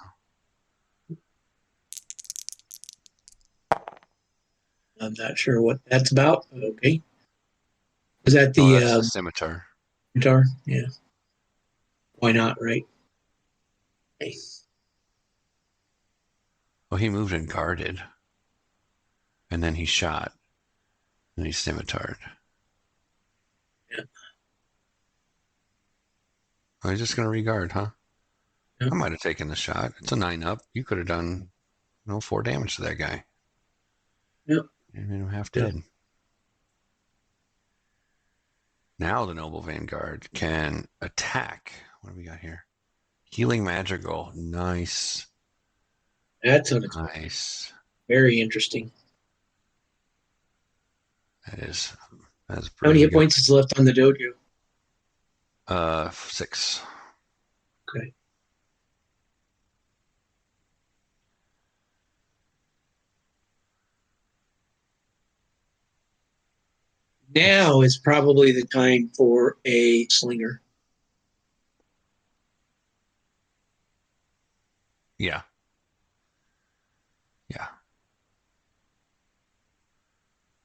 I'm not sure what that's about. But okay, is that Oh, the that's the scimitar. guitar? Yeah, why not? Right. Nice. Well, he moved and guarded, and then he shot, and he scimitared. Yeah. Oh, he's just gonna regard, huh? Yeah. I might have taken the shot. It's a 9-up. You could have done, 4 damage to that guy. Yeah. You made him half dead. Now the Noble Vanguard can attack. What do we got here? Healing Magical. Nice. That's unexpected. Nice. Very interesting. That's How many really hit good. points is left on the dojo? 6. Okay. Now is probably the time for a slinger. Yeah. Yeah.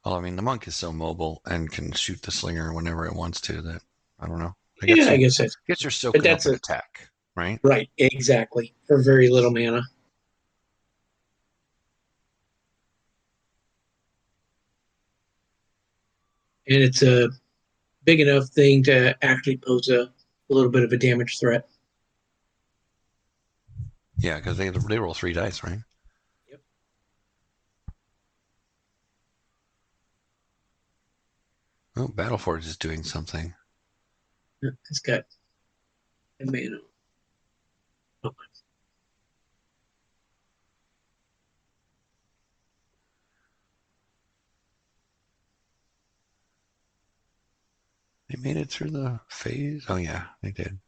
Well, I mean, the monk is so mobile and can shoot the slinger whenever it wants to that, I don't know. Yeah, I guess that's. Gets your But soaking up that's an a attack, right? right, exactly. For very little mana. And it's a big enough thing to actually pose a little bit of a damage threat. Yeah, because they roll 3 dice, right? Yep. Oh, Battleforge is doing something. It's got a mana. Oh. They made it through the phase? Oh, yeah, they did.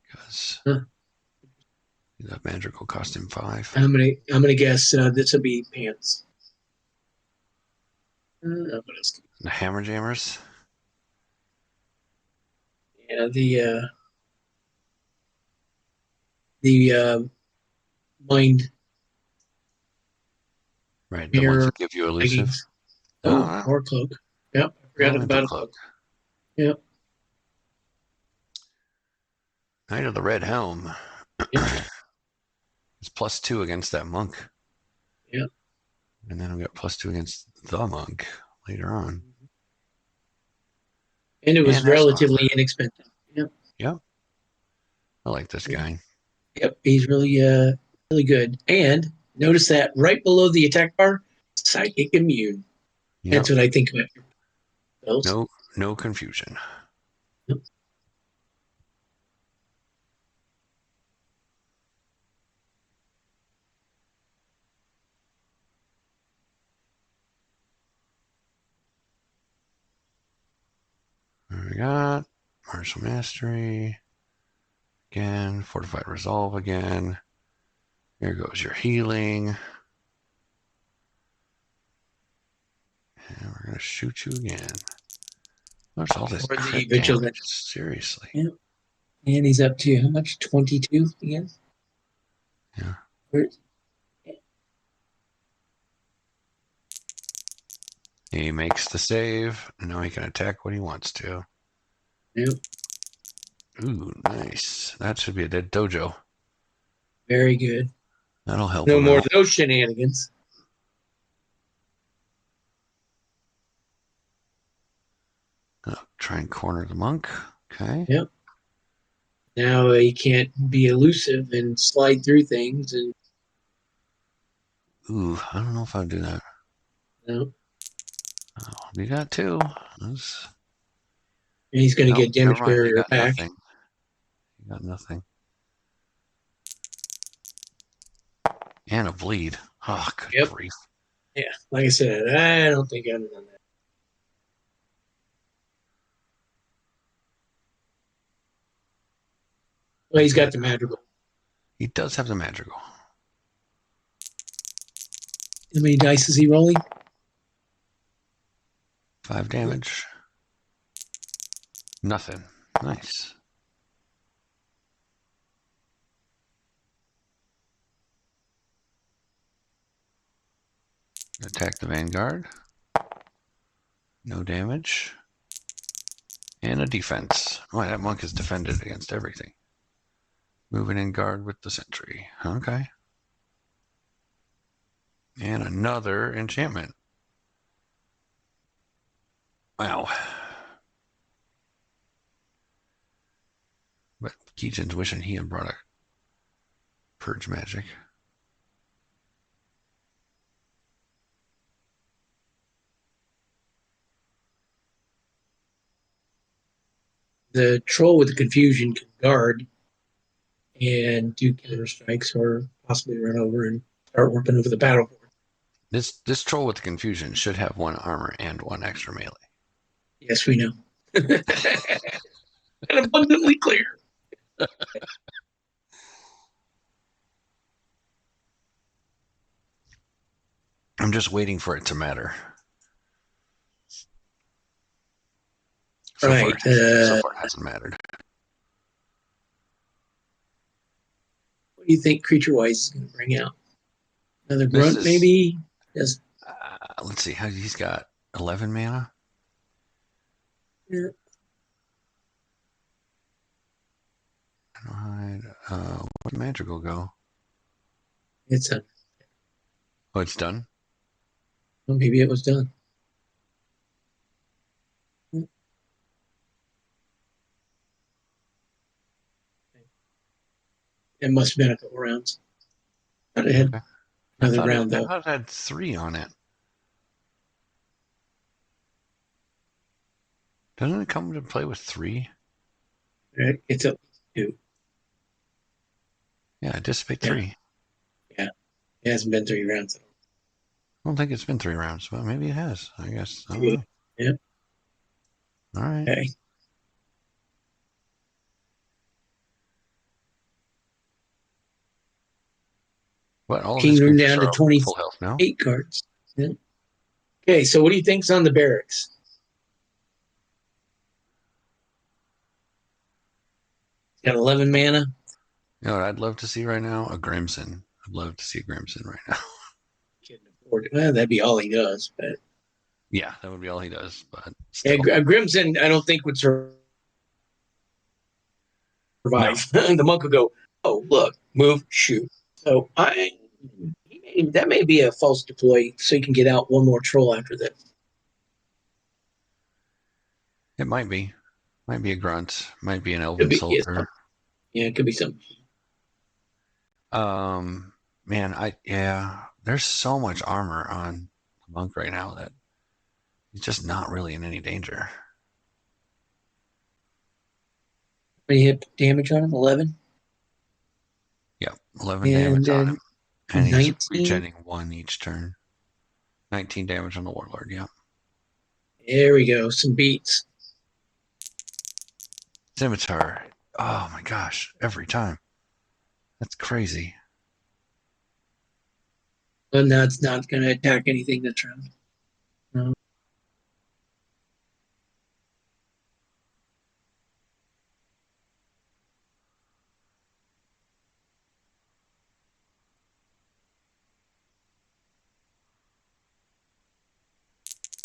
Because that magical cost him 5. I'm gonna guess this will be pants. What else? The Hammer Jammers? Yeah, the mind Right, the ones mirror that give you elusive. leggings. Oh, Oh, more cloak. Yep, I forgot elemental about a cloak. cloak. Yep. Knight of the Red Helm. Yep. It's +2 against that monk. Yep. And then we got +2 against the monk later on. And it was And that's relatively inexpensive. Yep. Yep. I like this Yep. guy. Yep, he's really good. And notice that right below the attack bar, psychic immune. Yep. That's what I think about your spells. No confusion. Yep. What we got Martial Mastery again, Fortified Resolve again. Here goes your healing. And we're going to shoot you again. What's all this For the crit vigilant. damage? Seriously. Yep. And he's up to how much? 22 again? Yeah. Where's, He makes the save. And now he can attack when he wants to. yep. Ooh, nice. That should be a dead dojo. Very good. That'll help No him more out. of those shenanigans. Try and corner the monk. Okay. Yep. Now he can't be elusive and slide through things. And Ooh, I don't know if I'd do that. no. Oh, you got two. That's... And he's going to get never damage mind. You barrier got back. nothing. You got nothing. And a bleed. Oh, good Yep. grief. Yeah. Like I said, I don't think I'd have done that. Well, he's got the magical. He does have the magical. How many dice is he rolling? 5 damage. Nothing. Nice. Attack the Vanguard. No damage. And a defense. Oh, that monk is defended against everything. Moving in guard with the sentry. Okay. And another enchantment. Wow. But Keejchen's wishing he had brought a purge magic. The troll with the confusion can guard and do counter strikes or possibly run over and start working over the battlefield. This troll with the confusion should have 1 armor and 1 extra melee. Yes, we know. And abundantly clear. I'm just waiting for it to matter. So Right. far it hasn't mattered. What do you think creature wise is going to bring out? Another grunt, maybe? Yes. Let's see. He's got 11 mana. Yeah. Where'd magical go? It's Oh, it's done? well, maybe it was done. It must have been a couple rounds. Thought it had Okay. another round I though. thought it had 3 on it. Doesn't it come to play with 3? It's up to 2. Yeah, dissipate Yeah. 3. Yeah. It hasn't been 3 rounds. I don't think it's been 3 rounds, but maybe it has. I guess. I don't know. Yeah. All right. Okay. But all of his Kingdom creatures down to are 28 full health now. cards. Yeah. Okay, so what do you think's on the barracks? Got 11 mana. You know what I'd love to see right now? A Grimson. I'd love to see a Grimson right now. Couldn't afford it. Well, that'd be all he does. But Yeah, that would be all he does. But yeah, still. Grimson, I don't think would survive. No. The monk would go, "Oh, look, move, shoot." So that may be a false deploy, so you can get out one more troll after this. It might be. Might be a grunt. Might be an Could elven be, soldier. yeah, it could be something. Man, there's so much armor on the monk right now that he's just not really in any danger. We hit damage on him, 11. Yep, 11 And damage on then him, and he's 19. regenning 1 each turn. 19 damage on the Warlord. Yeah, There we go. Some beats. scimitar. Oh my gosh, every time. That's crazy. Well, now it's not going to attack anything that's around. No.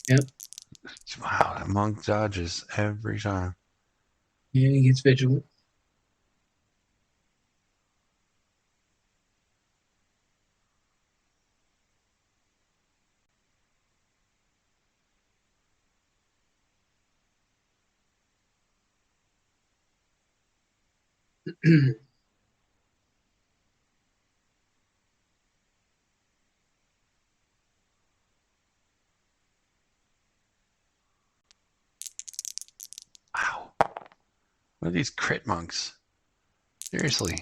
Yep. Wow, that monk dodges every time. Yeah, he gets vigilant. Wow. What are these crit monks? Seriously.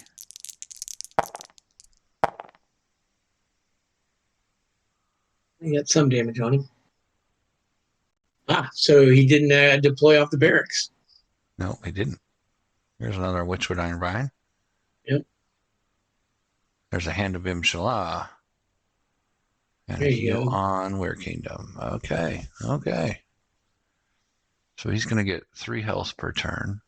He got some damage on him. So he didn't deploy off the barracks. No, they didn't. Here's another Witchwood Iron Brine. Yep. There's a Hand of Imshallah. And There a you heal go. on Werekingdom. Okay. Okay. So he's going to get 3 health per turn.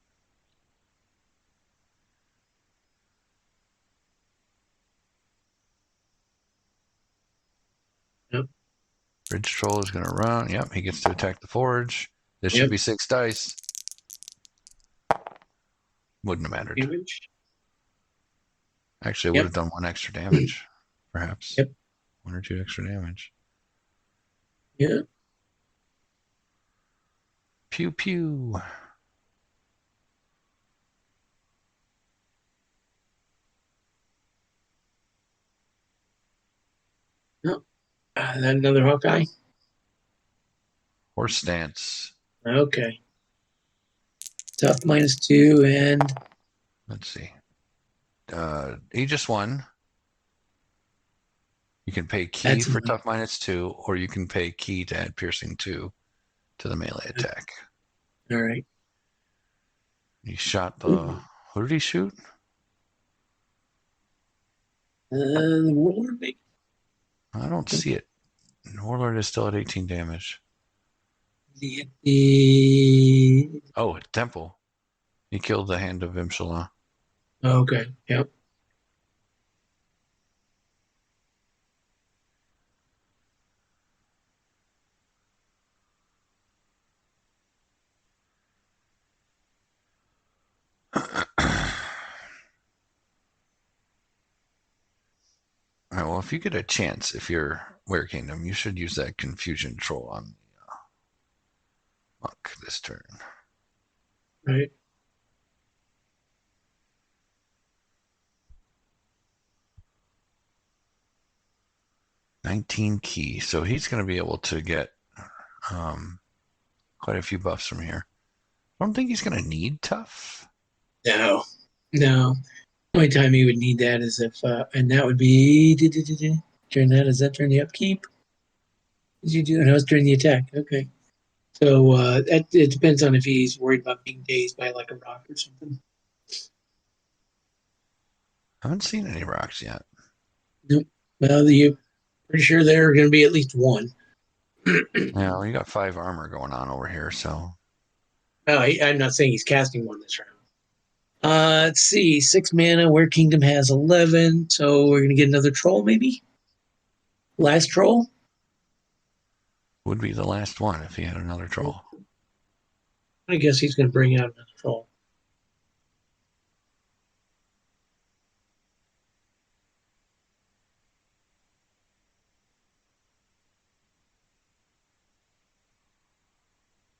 Yep. Bridge Troll is going to run. Yep, he gets to attack the Forge. This should Yep. be 6 dice. Wouldn't have mattered. Damage. Actually, it would Yep. have done 1 extra damage. Perhaps. Yep. 1 or 2 extra damage. Yeah. Pew pew. Yep. Then another Hawkeye. Horse stance. Okay. Tough -2 and Let's see. Aegis 1. You can pay key that's for tough -2, or you can pay key to add piercing 2 to the melee attack. all right. He shot the. Who did he shoot? The Warlord, maybe? I don't see it. Warlord is still at 18 damage. The Oh, Temple. He killed the Hand of Imshallah. okay. Yep. All right, well, if you get a chance, if you're Werekingdom, you should use that Confusion Troll on the monk this turn. Right. $19 key, so he's going to be able to get quite a few buffs from here. I don't think he's going to need tough. No. No. Only time you would need that is if, and that would be during that. Is that during the upkeep? Is you do? No, it's during the attack. Okay. So it depends on if he's worried about being dazed by like a rock or something. I haven't seen any rocks yet. Nope. Well, you pretty sure there are going to be at least one. Yeah, we got 5 armor going on over here, so. Oh, I'm not saying he's casting one this round. Let's see. 6 mana. Werekingdom has 11. So we're going to get another troll, maybe? Last troll? Would be the last one if he had another troll. I guess he's going to bring out another troll.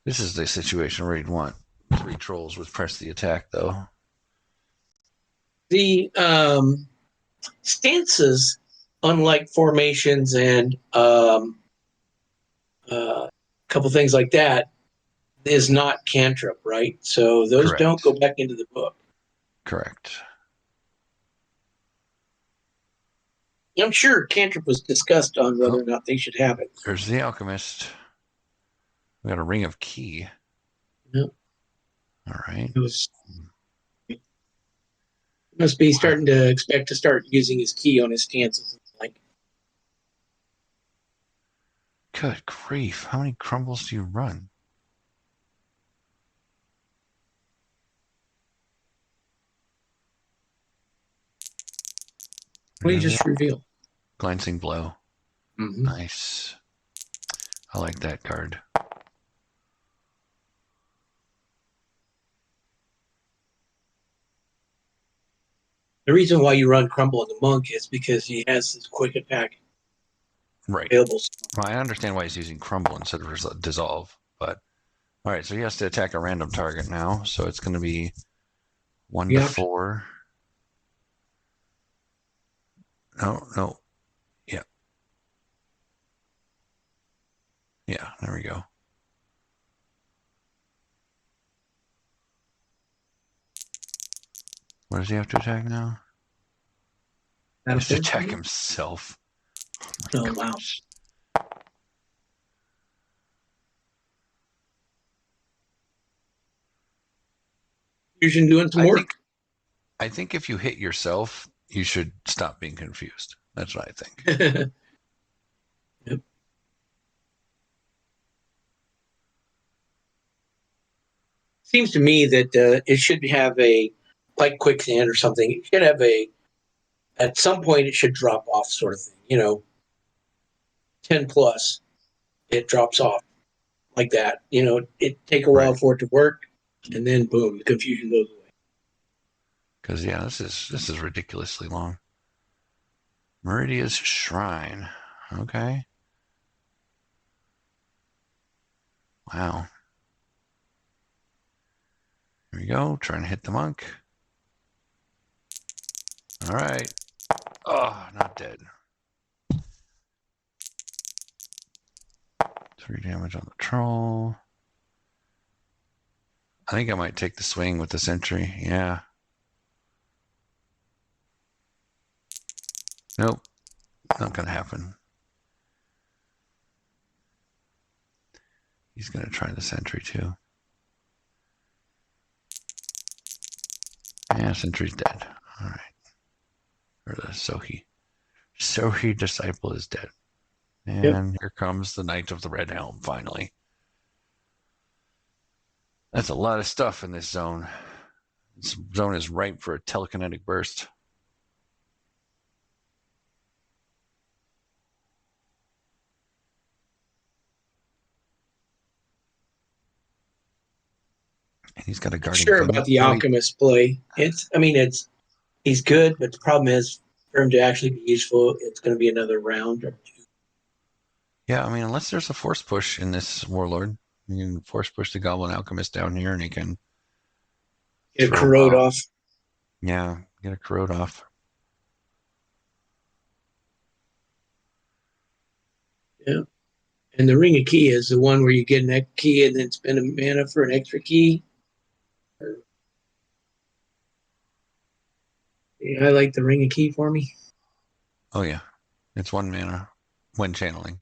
This is the situation where you'd want 3 trolls with press the attack, though. The stances, unlike formations and a couple things like that, is not cantrip, right? So those don't go Correct. back into the book. Correct. I'm sure cantrip was discussed on whether Oh, or not they should have it. there's the alchemist. We got a ring of key. Yep. All right. It was must be starting to expect to start using his key on his stances. Like, Good grief. How many crumbles do you run? what did There you we just are. reveal? Glancing blow. Mm-hmm. Nice. I like that card. The reason why you run Crumble on the Monk is because he has this quick attack Right. available. Well, I understand why he's using crumble instead of dissolve, but all right. So he has to attack a random target now. So it's going to be 1 to 4. No, no. Yeah. Yeah. There we go. What does he have to attack now? He has to attack himself. Oh my Oh, wow. gosh. Fusion doing some I work. think I think if you hit yourself, you should stop being confused. That's what I think. Yep. Seems to me that it should have a, like quicksand or something. It should have a, at some point, it should drop off sort of thing. 10 plus, it drops off like that. It take a while Right. for it to work, and then boom, the confusion goes away. Because yeah, this is ridiculously long. Meridia's Shrine. Okay. Wow. Here we go. Trying to hit the monk. All right. Oh, not dead. 3 damage on the troll. I think I might take the swing with the sentry. Yeah. Nope. Not gonna happen. He's gonna try the sentry too. Yeah, sentry's dead. All right. Or the Sohi. Sohi disciple is dead. Yep. And here comes the Knight of the Red Helm, finally. That's a lot of stuff in this zone. This zone is ripe for a telekinetic burst. And he's got a Not guarding sure thing. about the Oh, he, alchemist play. He's good, but the problem is for him to actually be useful, it's going to be another round or two. yeah, I mean, unless there's a force push in this Warlord, you can force push the Goblin Alchemist down here and he can Get a throw corrode bombs. off. Yeah, get a corrode off. Yeah. And the ring of key is the one where you get an key and then spend a mana for an extra key. You highlight the ring of key for me. Oh, yeah. It's 1 mana when channeling.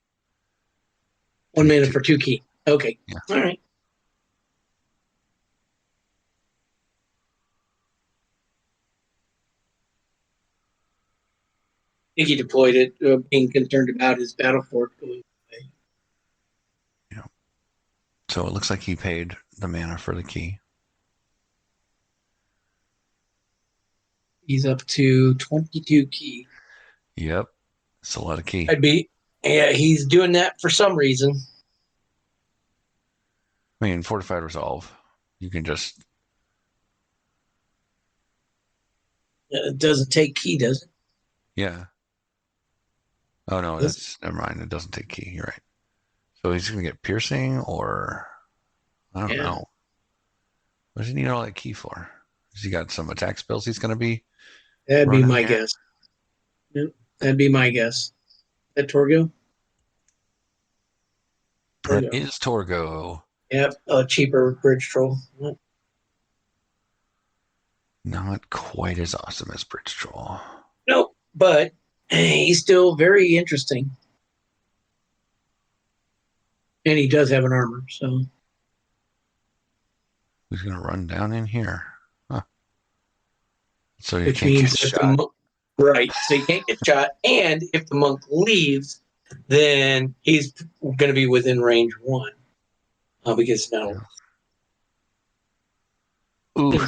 1 mana Two. for 2 key. Okay. Yeah. All right. I think he deployed it, being concerned about his battle fort going away. Yeah. So it looks like he paid the mana for the key. He's up to 22 key. Yep. It's a lot of key. Yeah, he's doing that for some reason. I mean, fortified resolve. You can just. It doesn't take key, does it? Yeah. Oh no, Does that's never mind. It doesn't take key. You're right. So he's gonna get piercing, or I it? don't Yeah, know. What does he need all that key for? Has he got some attack spells he's gonna be that'd be running my here? guess. Yep, that'd be my guess. Is that Torgo? That Torgo. is Torgo. Yep, a cheaper bridge troll. Yep. Not quite as awesome as Bridge Troll. Nope, but he's still very interesting. And he does have an armor, so. Who's going to run down in here? Huh. So you Which can't means get that shot. right, so you can't get shot. And if the monk leaves, then he's going to be within range 1. Because now. Ooh,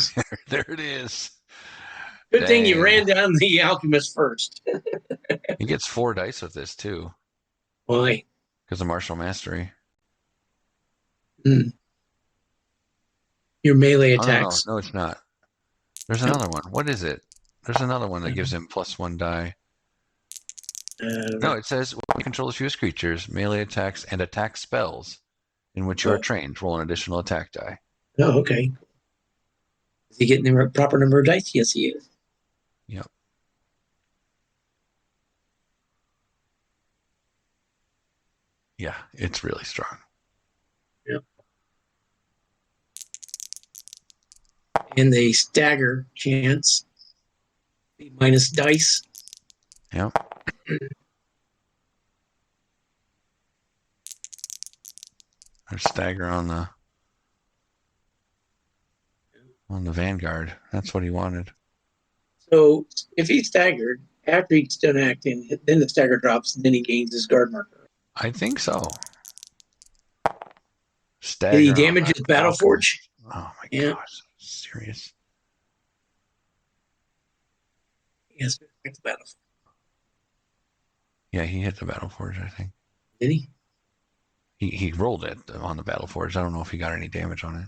there it is. Good thing you Dang. ran down the alchemist first. He gets 4 dice with this, too, Why? because of Martial Mastery. Your melee Oh, no, attacks. no, it's not. There's another one. What is it? There's another one that gives him +1 die. No, it says when you control the fewest creatures, melee attacks, and attack spells in which you are trained, roll an additional attack die. Oh, okay. Is he getting the proper number of dice? Yes, he is. Yep. Yeah, it's really strong. Yep. And the stagger chance. Minus dice. Yep. There's stagger on the Vanguard. That's what he wanted. So if he's staggered, after he's done acting, then the stagger drops, and then he gains his guard marker. I think so. Did he Stagger on damage the his battle Alchemist. forge? Oh my Yeah. gosh, serious. Yes, the battle forge. Yeah, he hit the Battle Forge, I think. Did he? He rolled it on the Battle Forge. I don't know if he got any damage on it.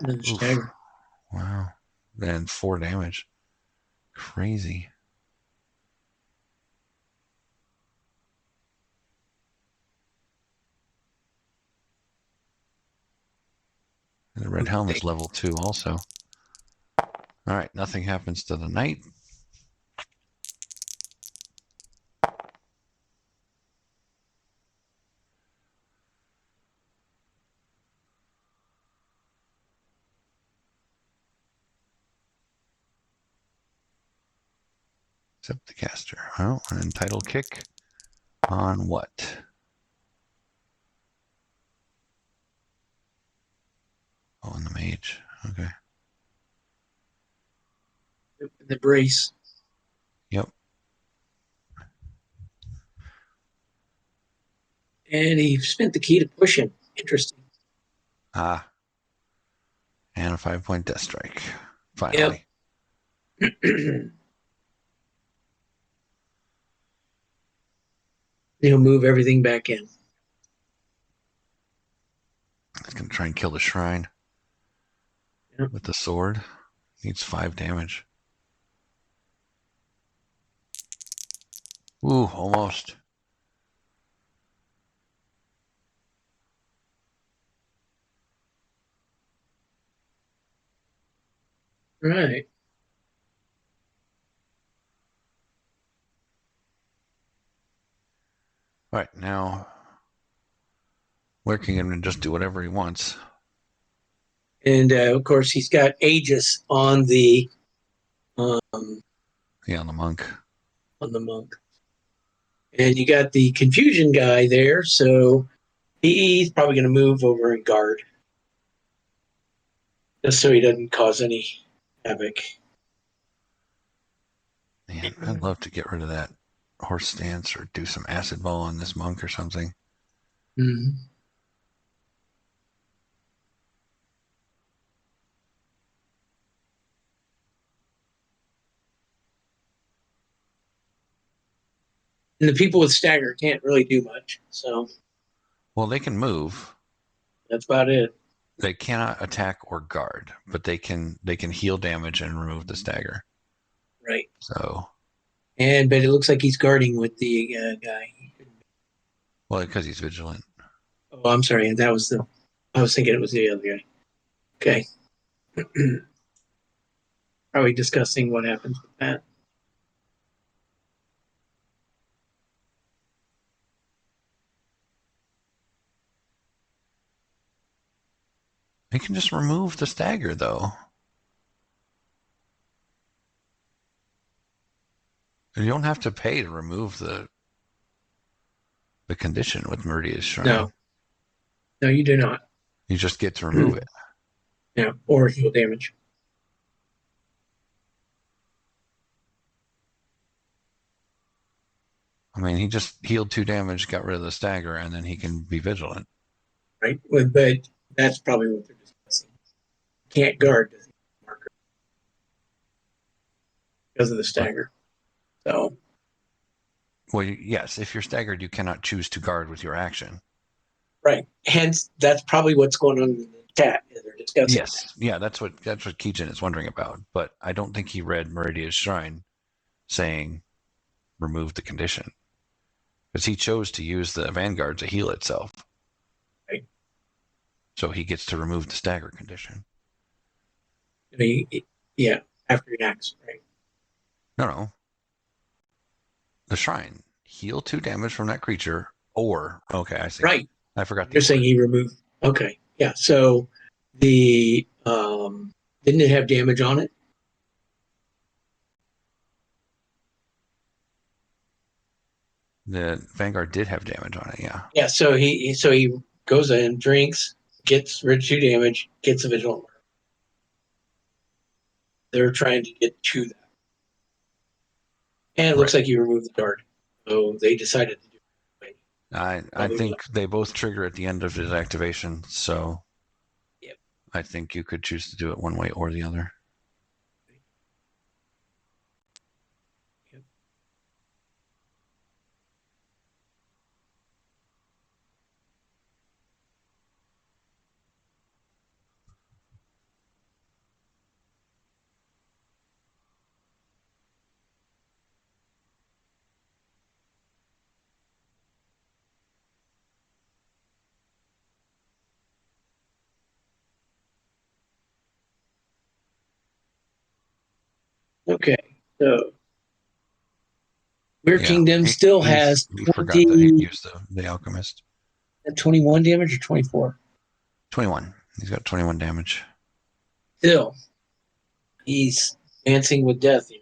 Another Oof. stagger. Wow. Then 4 damage. Crazy. And the red helmet's level 2 also. All right, nothing happens to the knight. Except the caster. Oh, an entitled kick on what? Oh, on the mage. Okay. The brace. Yep. And he spent the key to push him. Interesting. Ah. And a 5-point death strike. Finally. Yep. He'll move everything back in. He's going to try and kill the shrine with the sword. Needs 5 damage. Ooh, almost. Right. All right, now Werekingdom can just do whatever he wants. And of course, he's got Aegis on the Yeah, on the monk. monk. And you got the confusion guy there, so he's probably going to move over and guard, just so he doesn't cause any havoc. Man, I'd love to get rid of that horse stance or do some acid ball on this monk or something. Mm-hmm. And the people with stagger can't really do much, so Well, they can move. that's about it. They cannot attack or guard, but they can heal damage and remove the stagger. Right. So, But it looks like he's guarding with the guy. well, because he's vigilant. Oh, I'm sorry. That was the I was thinking it was the other guy. Okay. Are we discussing what happens with that? He can just remove the stagger, though. You don't have to pay to remove the condition with Meridia's Shrine. No, you do not. You just get to remove it. Yeah, or heal damage. I mean, he just healed 2 damage, got rid of the stagger, and then he can be vigilant. Right, but that's probably what they're discussing. Can't guard marker because of the stagger. So, well, yes, if you're staggered, you cannot choose to guard with your action. right. Hence, that's probably what's going on in the chat. They're discussing. Yes, yeah, that's what Keejchen is wondering about. But I don't think he read Meridia's Shrine saying remove the condition, because he chose to use the Vanguard to heal itself. Right. So he gets to remove the stagger condition. I mean, yeah, after he acts, right? No. The Shrine. Heal 2 damage from that creature, or, okay, I see. Right. I forgot the You're saying he removed. Okay. Yeah. So the didn't it have damage on it? The Vanguard did have damage on it, yeah. Yeah. So he goes in, drinks, gets rid of 2 damage, gets a vigilant. They're trying to get to that, and it looks like he removed the guard. So they decided to do it. I think they both trigger at the end of his activation, so yep. I think you could choose to do it one way or the other. Yep. Okay, so Werekingdom still has he forgot that he used the Alchemist. 21 damage or 24? 21. He's got 21 damage. Still, he's dancing with death here.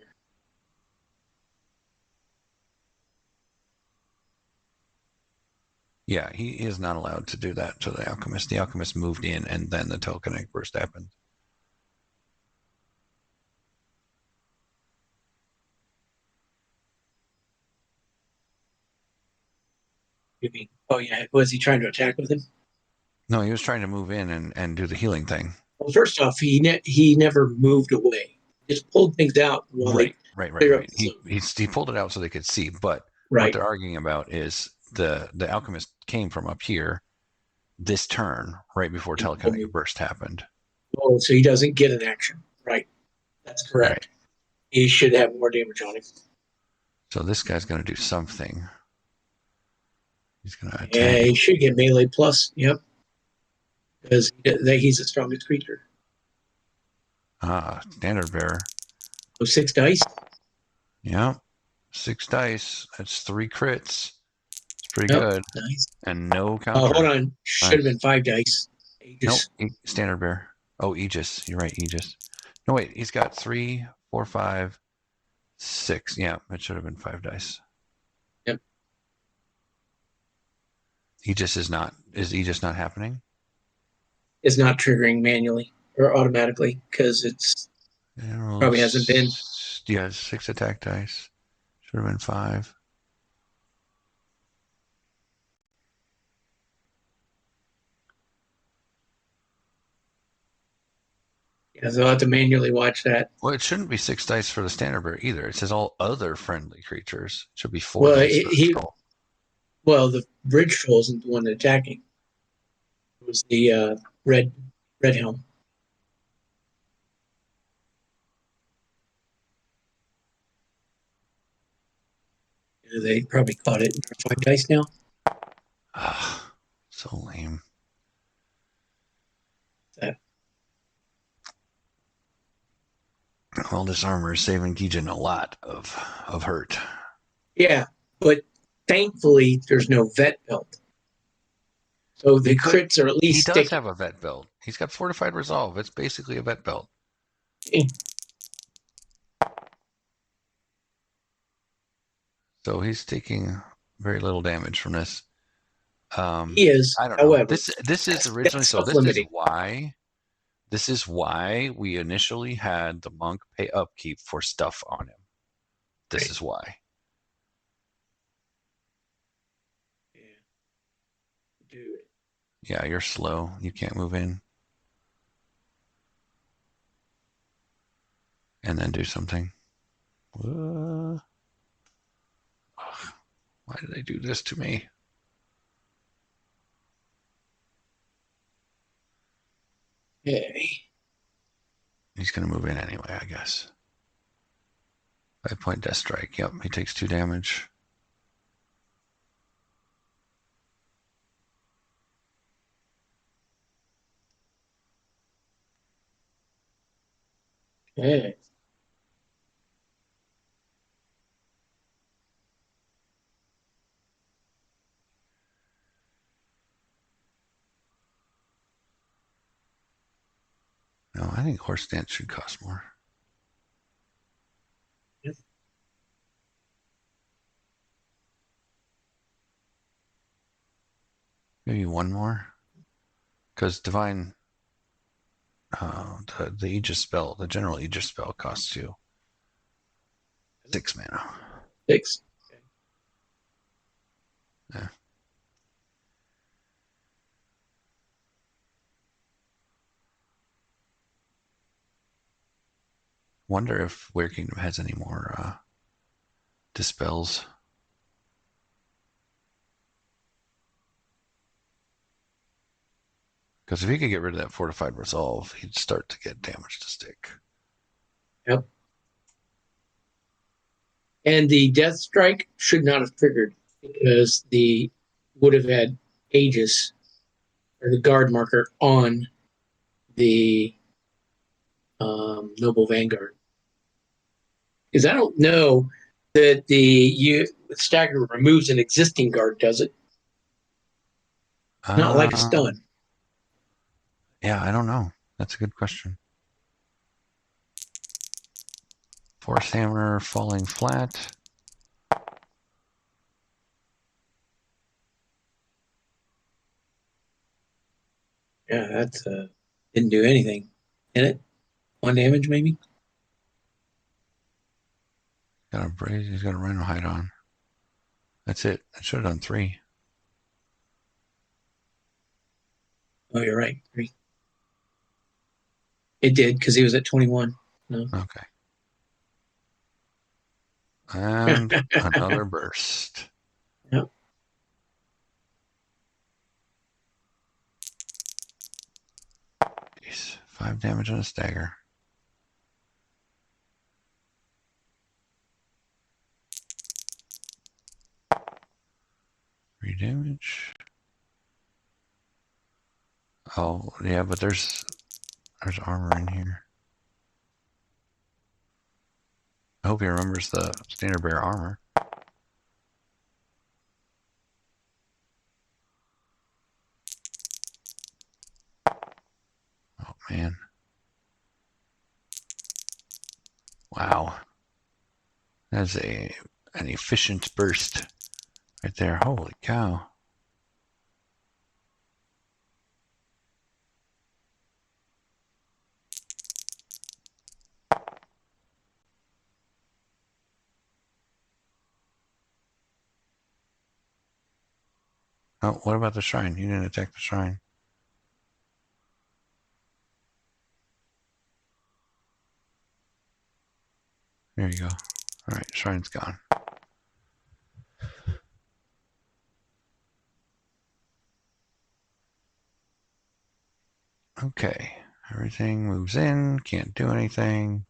Yeah, he is not allowed to do that to the Alchemist. The Alchemist moved in, and then the telekinetic burst happened. You mean, oh yeah, was he trying to attack with him? No, he was trying to move in and do the healing thing. Well, first off, he never moved away. Just pulled things out while Right. He pulled it out so they could see. But what they're arguing about is the Alchemist came from up here this turn, right before telekinetic burst happened. Oh, so he doesn't get an action. Right. That's correct. Right. He should have more damage on him. So this guy's going to do something. He's going to attack. Yeah, he should get melee plus. Yep. Because he's the strongest creature. Standard bearer. So 6 dice? Yeah. 6 dice. That's 3 crits. It's pretty good. Nice. And no counter. Oh, hold on. Should have been 5 dice. Aegis. Nope. Standard bearer. Oh, Aegis. You're right, Aegis. No, wait. He's got 3, 4, 5, 6. Yeah, it should have been 5 dice. Yep. Is Aegis not happening? It's not triggering manually or automatically because it's probably hasn't been. Yeah, 6 attack dice. Should have been 5. Yeah, so I'll have to manually watch that. Well, it shouldn't be 6 dice for the standard bearer either. It says all other friendly creatures. It should be 4 dice for the troll. Well, the bridge troll isn't the one attacking. It was the red helm. They probably caught it. 5 dice now. So lame. Well, this armor is saving Keejchen a lot of hurt. Yeah, but thankfully there's no vet belt. So the crits are at He least does sticking. have a vet belt. He's got fortified resolve. It's basically a vet belt. So he's taking very little damage from this. He is, I don't know. however, This is originally that's so. This is self-limiting. why we initially had the monk pay upkeep for stuff on him. This Right. is why. Yeah. Do it. Yeah, you're slow. You can't move in and then do something. Why did they do this to me? Okay. He's going to move in anyway, I guess. 5-point death strike. Yep, he takes 2 damage. Okay. No, I think horse stance should cost more. Yes. Maybe one more. Because divine, the Aegis spell, the general Aegis spell costs you 6 mana. 6. Okay. Yeah. Wonder if Werekingdom has any more dispels. Because if he could get rid of that fortified resolve, he'd start to get damage to stick. Yep. And the death strike should not have triggered because the would have had Aegis or the guard marker on the Noble Vanguard. Because I don't know that the stagger removes an existing guard, does it? Not like a stun. Yeah, I don't know. That's a good question. Force hammer falling flat. Yeah, that's didn't do anything. In it? 1 damage maybe? Got a brace. He's got a rhino hide on. That's it. I should have done 3. Oh, you're right. 3. It did because he was at 21. No. Okay. And another burst. Yep. Jeez. 5 damage on a stagger. Three damage. Oh, yeah, but there's armor in here. I hope he remembers the standard bearer armor. Oh, man. Wow. That's an efficient burst right there. Holy cow. Oh, what about the shrine? You didn't attack the shrine. There you go. All right, shrine's gone. Okay, everything moves in. Can't do anything.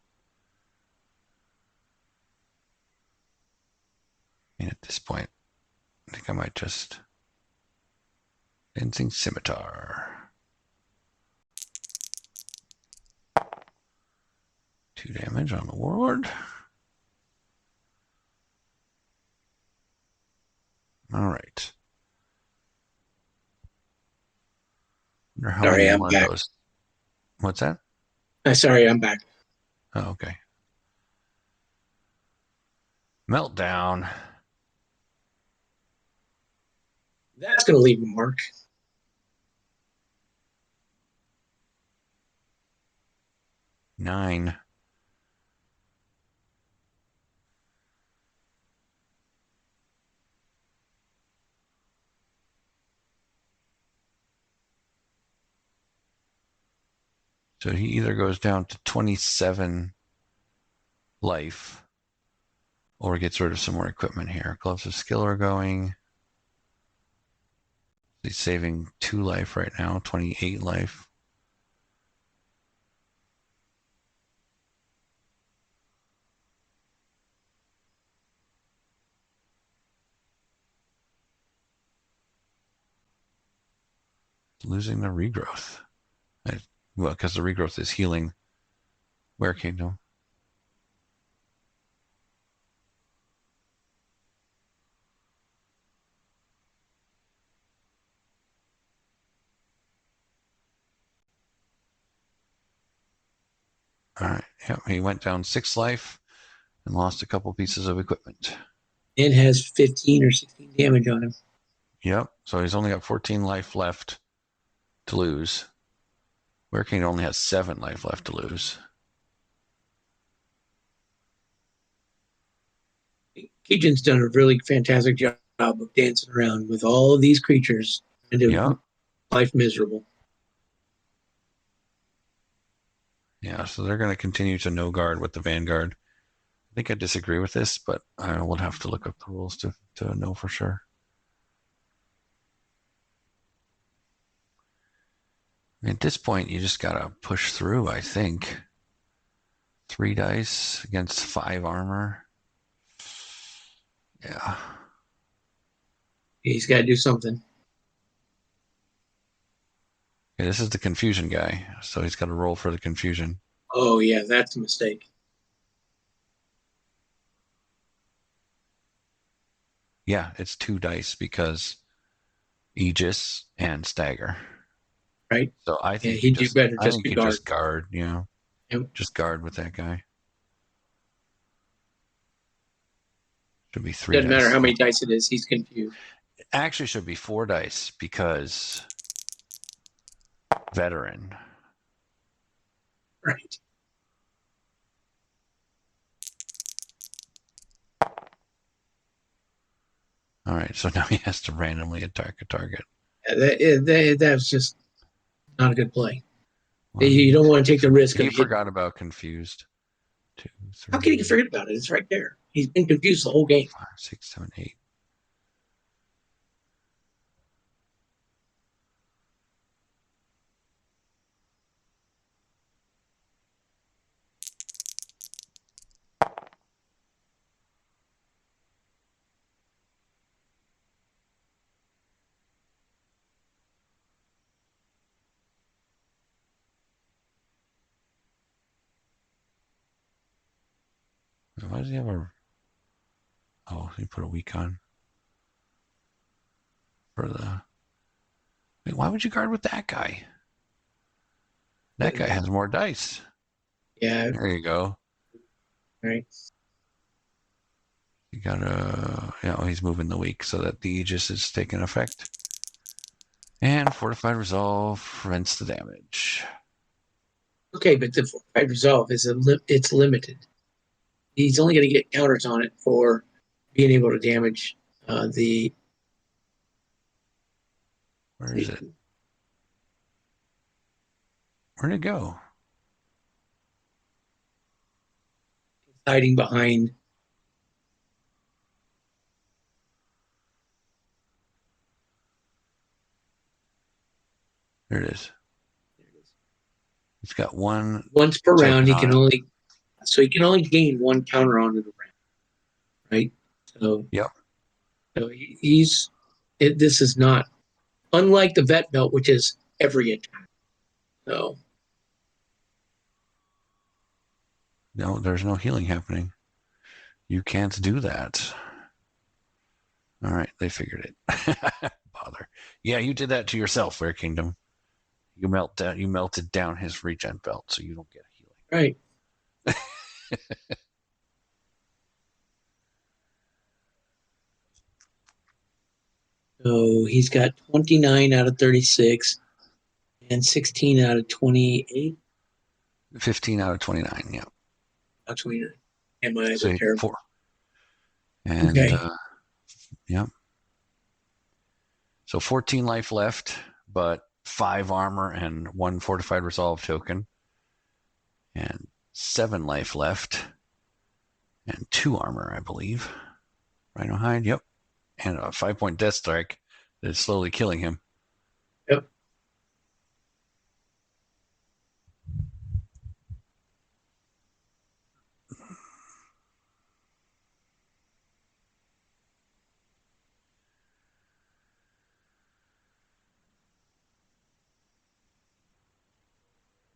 I mean, at this point, I think I might just Dancing Scimitar. 2 2 damage on the Warlord. All right. Wonder how Sorry, many I'm more back. of those. What's that? Sorry, I'm back. Oh, okay. Meltdown. That's going to leave a mark. Nine. So he either goes down to 27 life or gets rid of some more equipment here. Gloves of skill are going. He's saving 2 life right now, 28 life. Losing the regrowth. Well, because the regrowth is healing Werekingdom. All right. Yep, he went down 6 life and lost a couple pieces of equipment. And has 15 or 16 damage on him. Yep. So he's only got 14 life left to lose. Wereking only has 7 life left to lose. Keejchen's done a really fantastic job of dancing around with all of these creatures and Yeah. life miserable. Yeah. So they're going to continue to no guard with the Vanguard. I think I disagree with this, but I will have to look up the rules to know for sure. At this point, you just gotta push through, I think. 3 dice against 5 armor. Yeah. He's got to do something. Okay, this is the confusion guy, so he's got to roll for the confusion. Oh, yeah, that's a mistake. Yeah, it's 2 dice because Aegis and Stagger. Right? So I Yeah, think he'd do better just you guard. just guard, Yep. just guard with that guy. Should be 3 Doesn't dice. matter how many dice it is, he's confused. It actually should be 4 dice because veteran. Right. All right, so now he has to randomly attack a target. That's just not a good play. One, You don't want to take the risk of he hitting. forgot about confused. 2, 3. How can he forget about it? It's right there. He's been confused the whole game. 5, 6, 7, 8. Why does he have a? Oh, he put a weak on for the. Wait, why would you guard with that guy? That guy has more dice. Yeah. There you go. Right. You gotta. He's moving the weak so that the Aegis is taking effect. And fortified resolve prevents the damage. Okay, but the fortified resolve is it's limited. He's only going to get counters on it for being able to damage the. Where is it? Where'd it go? Hiding behind. There it is. It's got one Once per round, token he on can it. only gain 1 counter onto the round, right? So, Yep. so this is not unlike the vet belt, which is every attack. So No, there's no healing happening. You can't do that. All right, they figured it. Bother. Yeah, you did that to yourself, Werekingdom. You melted down his regen belt, so you don't get healing. Right. So he's got 29 out of 36 and 16 out of 28. 15 out of 29, yeah. Not 29. Am I So terrible? 4. And, Okay. yeah. So 14 life left, but 5 armor and 1 fortified resolve token. And 7 life left. And 2 armor, I believe. Rhino hide, yep. And a 5-point death strike that is slowly killing him. Yep.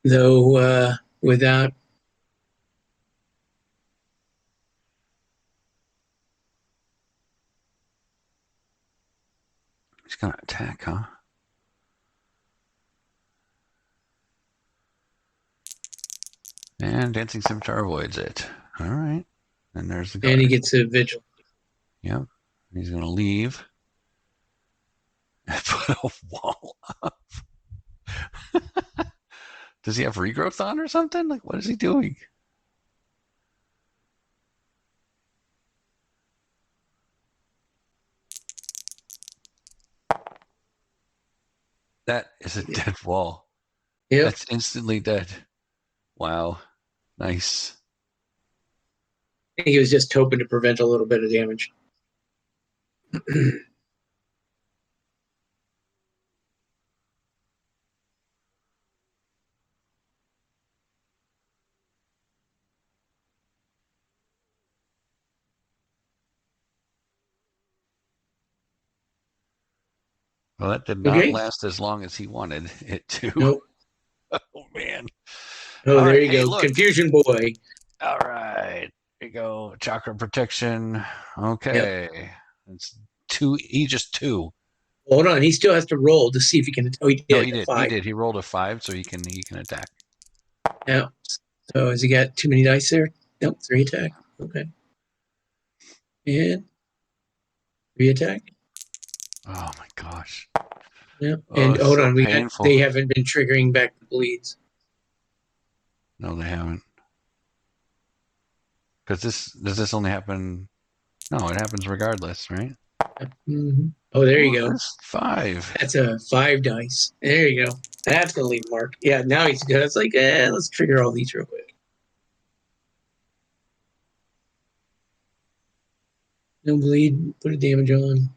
Though without He's gonna attack, huh? And Dancing Scimitar avoids it. All right. And there's the guard. and he gets a vigil. Yep. He's gonna leave. Put a wall up. Does he have regrowth on or something? Like, what is he doing? That is a dead wall. Yep. That's instantly dead. Wow. Nice. I think he was just hoping to prevent a little bit of damage. Well, that did not Okay. last as long as he wanted it to. Nope. Oh, man. Oh, All there right. you Hey, go. look. Confusion boy. All right. Here you go. Chakra protection. Okay. Yep. It's 2, Aegis 2. Hold on. He still has to roll to see if he can. Oh, he did. No, he did. 5. He did. He rolled a 5, so he can attack. Yeah. So has he got too many dice there? Nope. 3 attack. Okay. And 3 attack. Oh my gosh. Yeah. Oh, And it's hold so on. painful. They haven't been triggering back the bleeds. No, they haven't. Because does this only happen? No, it happens regardless, right? Mm-hmm. Oh, there you go. That's 5. That's a 5 dice. There you go. That's gonna leave a mark. Yeah. Now he's good. It's like, let's trigger all these real quick. No bleed. Put a damage on.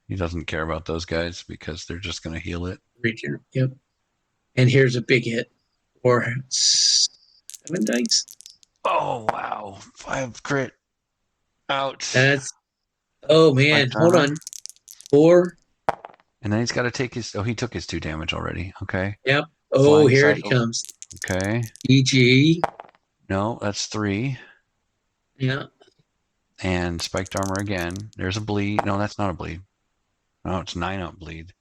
He doesn't care about those guys because they're just going to heal it. Region. Yep. And here's a big hit. Or 7 dice. Oh wow, 5 crit. Ouch. That's. Oh man. Hold armor. on. 4. And then he's got to take his. Oh, he took his 2 damage already. Okay. Yep. Oh, Flying here cycle. it comes. Okay. EG. No, that's 3. Yeah. And spiked armor again. There's a bleed. No, that's not a bleed. No, it's 9 up bleed.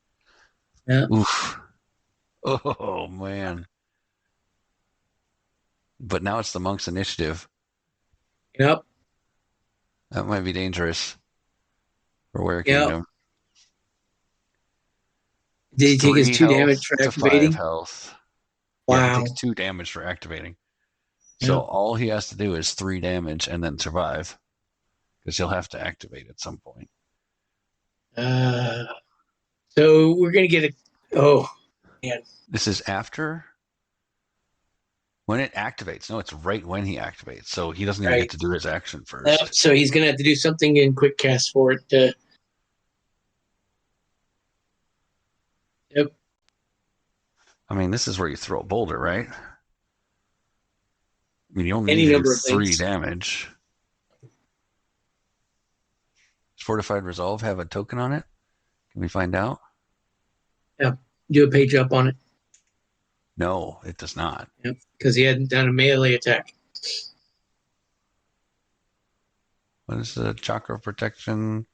Yeah. Oof. Oh man. But now it's the monk's initiative. Yep. That might be dangerous for Yep. Werekingdom. Did he take his 2 health damage for to 5 activating? health. Yeah, he Wow. takes 2 damage for activating. So Yep. all he has to do is 3 damage and then survive. Because he'll have to activate at some point. So we're gonna get a. Oh man. This is after when it activates. No, it's right when he activates. So he doesn't even get to do his action first. Yep. So he's gonna have to do something in quick cast for it to. Yep. I mean, this is where you throw a boulder, right? I mean, you only Any need to do number of 3 things. damage. Does Fortified Resolve have a token on it? Can we find out? Yeah. Do a page up on it. No, it does not. because he hadn't done a melee attack. What is the chakra protection?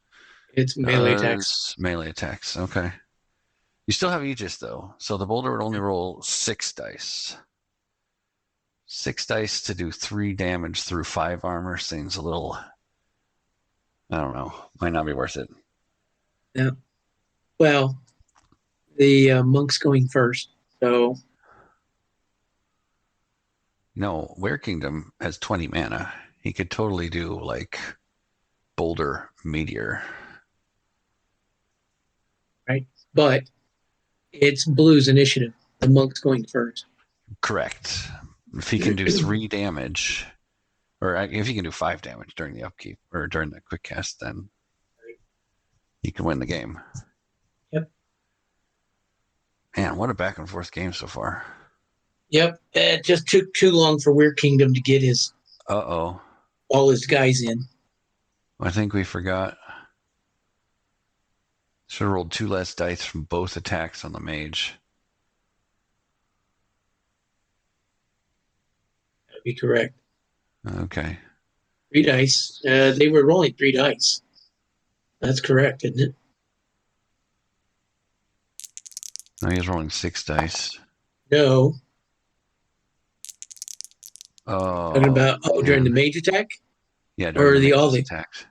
It's melee attacks. Melee attacks. Okay. You still have Aegis though, so the boulder would only roll 6 dice. 6 dice to do 3 damage through 5 armor seems a little. I don't know. Might not be worth it. Yeah. Well, the monk's going first, so No, Werekingdom has 20 mana. He could totally do like Boulder Meteor. right. But it's Blue's initiative. The monk's going first. Correct. If he can do 3 damage, or if he can do 5 damage during the upkeep or during the quick cast, then he can win the game. Yep. Man, what a back and forth game so far. Yep. It just took too long for Werekingdom to get all his guys in. I think we forgot. Should have rolled 2 less dice from both attacks on the mage. That'd be correct. Okay. 3 dice. They were rolling 3 dice. That's correct, isn't it? No, he's rolling 6 dice. No. Oh. Talking about during the man. mage attack? Yeah, during the mage's attacks.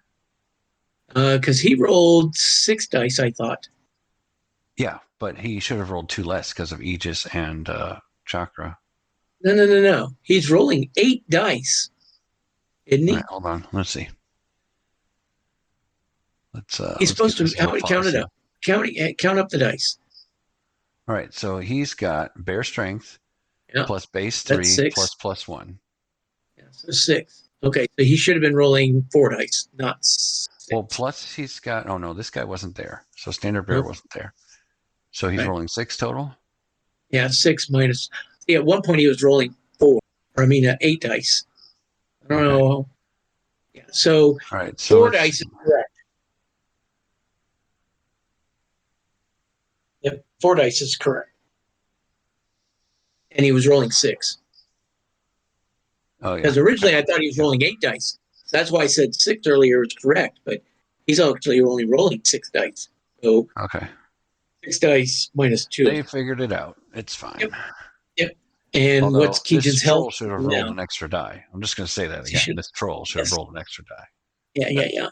Because he rolled 6 dice, I thought. Yeah, but he should have rolled 2 less because of Aegis and Chakra. No. He's rolling 8 dice, isn't he? All right, hold on. Let's see. He's supposed to count it here. up. Count up the dice. All right, so he's got Bear Strength plus base 3 plus 1. Yeah, so 6. Okay, so he should have been rolling 4 dice, not 6. Well, plus he's got. Oh no, this guy wasn't there. So Standard Bear wasn't there. So he's rolling 6 total. Yeah, 6 minus. Yeah, at one point he was rolling 8 dice. I don't know. Yeah, so all right, so 4 dice is correct. Yep, 4 dice is correct. And he was rolling 6. Oh yeah. Because originally I thought he was rolling 8 dice. So that's why I said 6 earlier is correct, but he's actually only rolling 6 dice. So okay. 6 dice minus 2. They figured it out. It's fine. Yep. And although what's Keejchen's this health? troll should have rolled an extra die. I'm just going to say that again. This troll should have rolled an extra die. Yeah.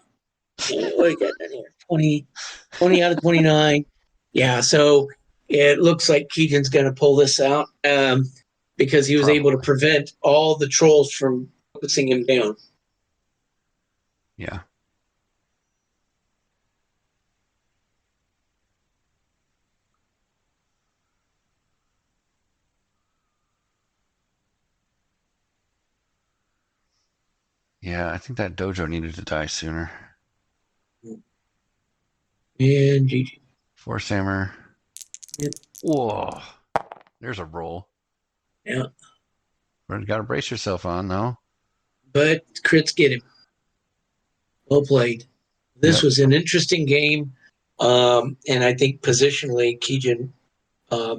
What do you got in here? 20 out of 29. Yeah, so it looks like Keejchen's going to pull this out because he was able to prevent all the trolls from focusing him down. Yeah. Yeah, I think that dojo needed to die sooner. And GG. Force Hammer. Yep. Whoa. There's a roll. Yeah. You got to brace yourself on, though. But crits get him. Well played. This was an interesting game. And I think positionally, Keejchen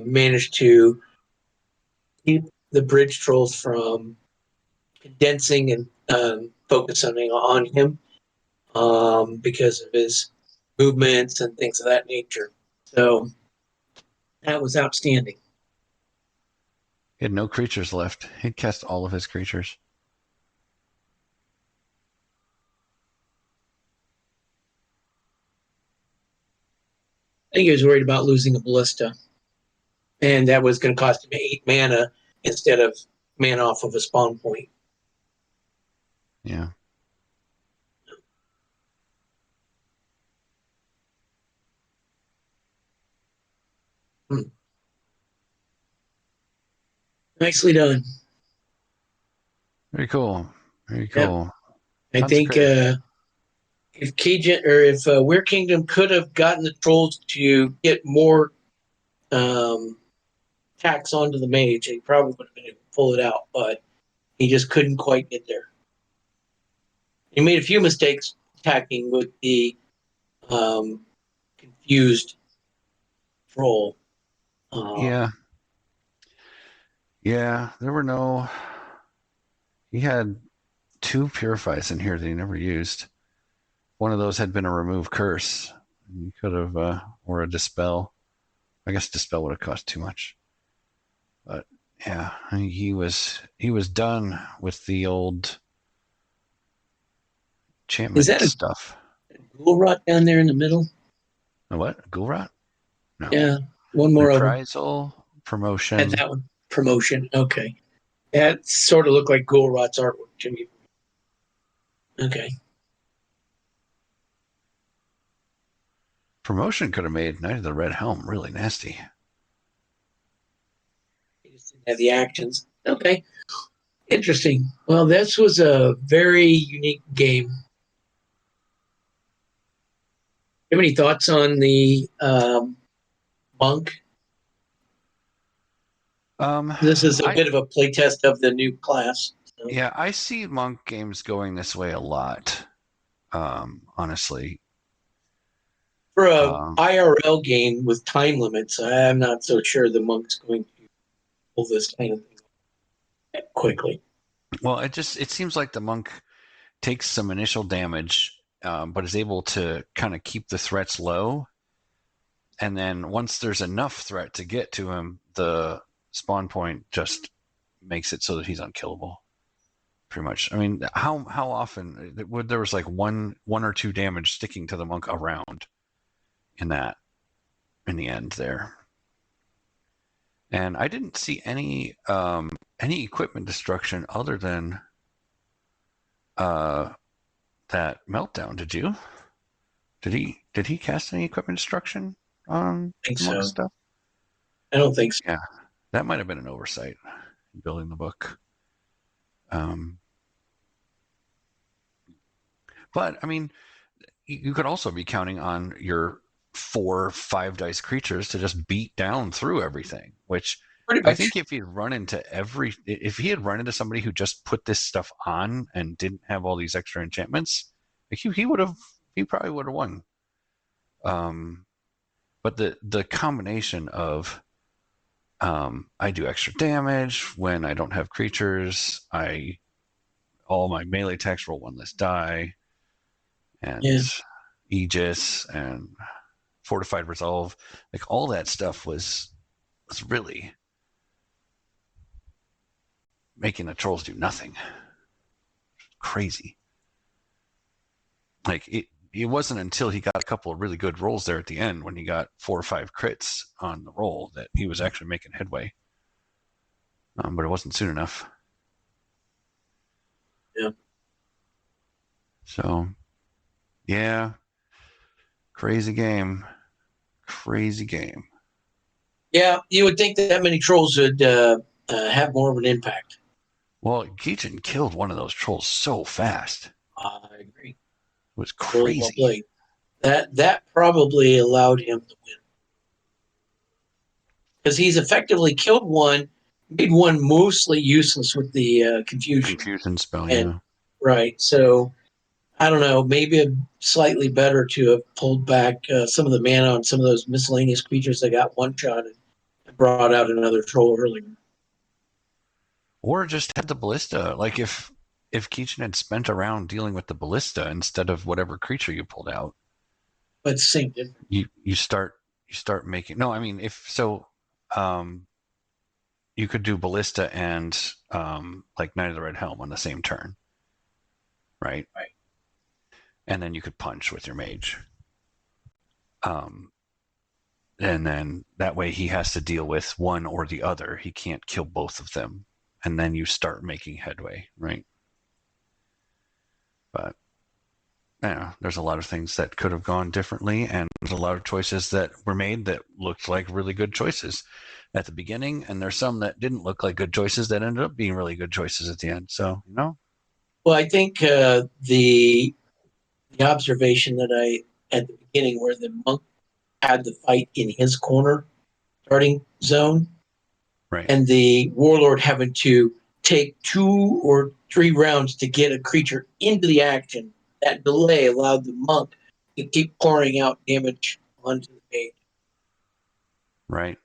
managed to keep the bridge trolls from condensing and focusing on him because of his movements and things of that nature. So that was outstanding. He had no creatures left. He'd cast all of his creatures. I think he was worried about losing a ballista. And that was going to cost him 8 mana instead of mana off of a spawn point. Yeah. Nicely done. Very cool. Very cool. I think if Keejchen or if Werekingdom could have gotten the trolls to get more attacks onto the mage, he probably would have been able to pull it out, but he just couldn't quite get there. He made a few mistakes attacking with the confused troll. Yeah. Yeah, there were no. He had 2 purifies in here that he never used. One of those had been a remove curse. You could have, or a dispel. I guess dispel would have cost too much. But yeah, I mean, he was done with the old Is enchantment that a stuff. ghoul rot down there in the middle? A what? Ghoul No. Yeah, one more over. Reprisal And promotion. that one, promotion. Okay. That sort of looked like ghoul rot's artwork to me. Okay. Promotion could have made Knight of the Red Helm really nasty. They just didn't have the actions. Okay. Interesting. Well, this was a very unique game. Have any thoughts on the monk? This is a I bit of a playtest of the new class. So. Yeah, I see monk games going this way a lot. Honestly, For a um, IRL game with time limits, I'm not so sure the monk's going to pull this kind of thing quickly. well, it seems like the monk takes some initial damage, but is able to kind of keep the threats low, and then once there's enough threat to get to him, the spawn point just makes it so that he's unkillable. Pretty much. I mean, how often would there was like one or two damage sticking to the monk around in the end there. And I didn't see any equipment destruction other than uh, that meltdown. Did you? Did he cast any equipment destruction on I think the monk so. stuff? I don't think so. Yeah, that might have been an oversight in building the book. Um, but I mean, you could also be counting on your 4 5 dice creatures to just beat down through everything, which Pretty I much. think if he had run into somebody who just put this stuff on and didn't have all these extra enchantments, he probably would have won. Um, but the combination of I do extra damage when I don't have creatures, all my melee attacks roll 1 less die, and Yeah. Aegis and fortified resolve, like all that stuff was really making the trolls do nothing. Crazy. Like it wasn't until he got a couple of really good rolls there at the end when he got 4 or 5 crits on the roll that he was actually making headway. But it wasn't soon enough. Yeah. So yeah, crazy game. Crazy game. Yeah, you would think that many trolls would have more of an impact. Well, Keejchen killed one of those trolls so fast. I agree. It was Really well crazy. played. That probably allowed him to win because he's effectively killed one, made one mostly useless with the confusion. Confusion spell, And yeah. right, so I don't know, maybe slightly better to have pulled back some of the mana on some of those miscellaneous creatures that got one shot and brought out another troll earlier. Or just had the ballista. Like if Keejchen had spent a round dealing with the ballista instead of whatever creature you pulled out, But same difference. you start making no. I mean, if so, um, you could do ballista and like Knight of the Red Helm on the same turn, right? Right. And then you could punch with your mage. Um, and then that way he has to deal with one or the other. He can't kill both of them, and then you start making headway, right? But yeah, there's a lot of things that could have gone differently, and there's a lot of choices that were made that looked like really good choices at the beginning, and there's some that didn't look like good choices that ended up being really good choices at the end. So, Well, I think the observation that I at the beginning where the monk had the fight in his corner starting zone right, and the warlord having to take 2 or 3 rounds to get a creature into the action. That delay allowed the monk to keep pouring out damage onto the page. right.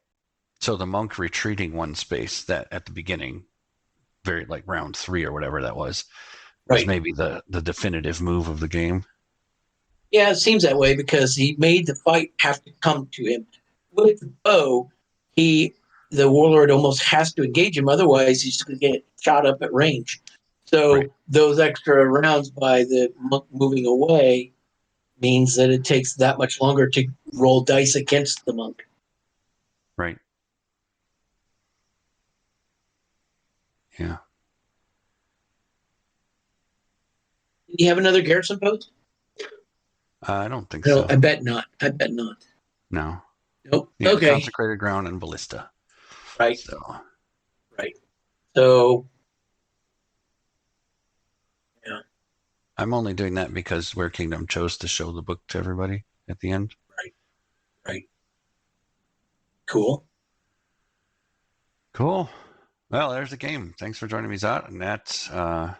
So the monk retreating one space that at the beginning, very like round 3 or whatever that was Right. maybe the definitive move of the game. Yeah, it seems that way because he made the fight have to come to him. With the bow, the warlord almost has to engage him, otherwise he's going to get shot up at range. So Right. those extra rounds by the monk moving away means that it takes that much longer to roll dice against the monk. Right. Yeah. Do you have another garrison post? I don't think No, so. I bet not. I bet not. No. Nope. Yeah, Okay. consecrated ground and ballista. Right. So. Right. So. Yeah. I'm only doing that because Werekingdom chose to show the book to everybody at the end. Right. Right. Cool. Cool. Well, there's the game. Thanks for joining me, Zot. And that's I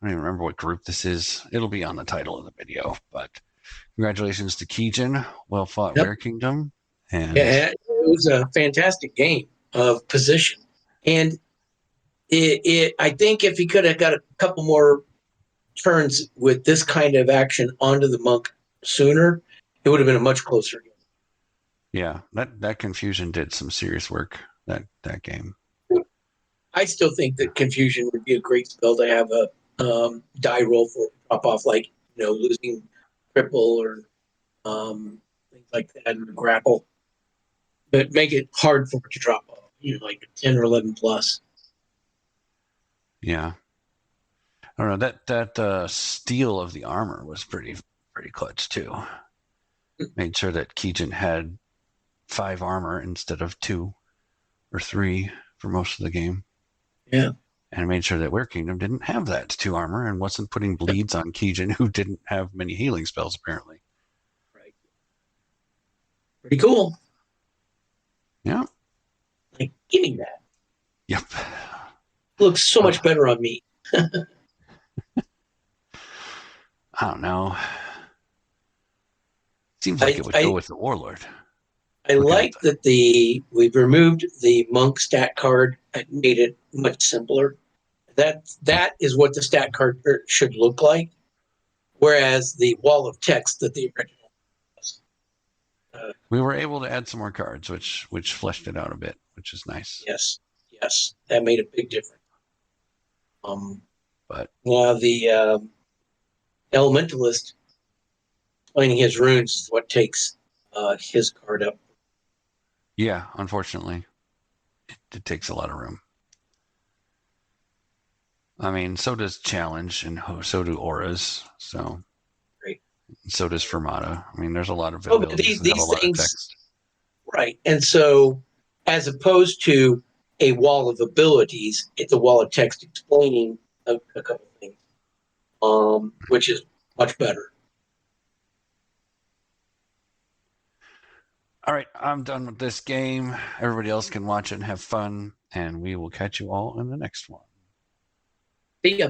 don't even remember what group this is. It'll be on the title of the video. But congratulations to Keejchen. Well fought, Yep. Werekingdom. And yeah, it was a fantastic game of position, and I think if he could have got a couple more turns with this kind of action onto the monk sooner, it would have been a much closer game. yeah, that confusion did some serious work that game. I still think that confusion would be a great spell to have a die roll for drop off, like losing cripple or things like that, and grapple, but make it hard for it to drop off. Like 10 or 11 plus. Yeah. I don't know, that steal of the armor was pretty clutch too. Made sure that Keejchen had 5 armor instead of 2 or 3 for most of the game. Yeah. And made sure that Werekingdom didn't have that 2 armor and wasn't putting bleeds on Keejchen, who didn't have many healing spells apparently. Right. Pretty cool. Yeah. Like, give me that. Yep. Looks so much better on me. I don't know. Seems like it would go with the Warlord. I like that we've removed the monk stat card and made it much simpler. That is what the stat card should look like, whereas the wall of text that the original was. We were able to add some more cards, which fleshed it out a bit, which is nice. Yes, that made a big difference. But now the elementalist explaining his runes is what takes his card up. yeah, unfortunately, it takes a lot of room. I mean, so does challenge, and so do auras. So, Great. So does Fermata. I mean, there's a lot of Oh, abilities that have a lot of text. Right. And so, as opposed to a wall of abilities, it's a wall of text explaining a couple of things, which is much better. All right, I'm done with this game. Everybody else can watch it and have fun, and we will catch you all in the next one. See ya.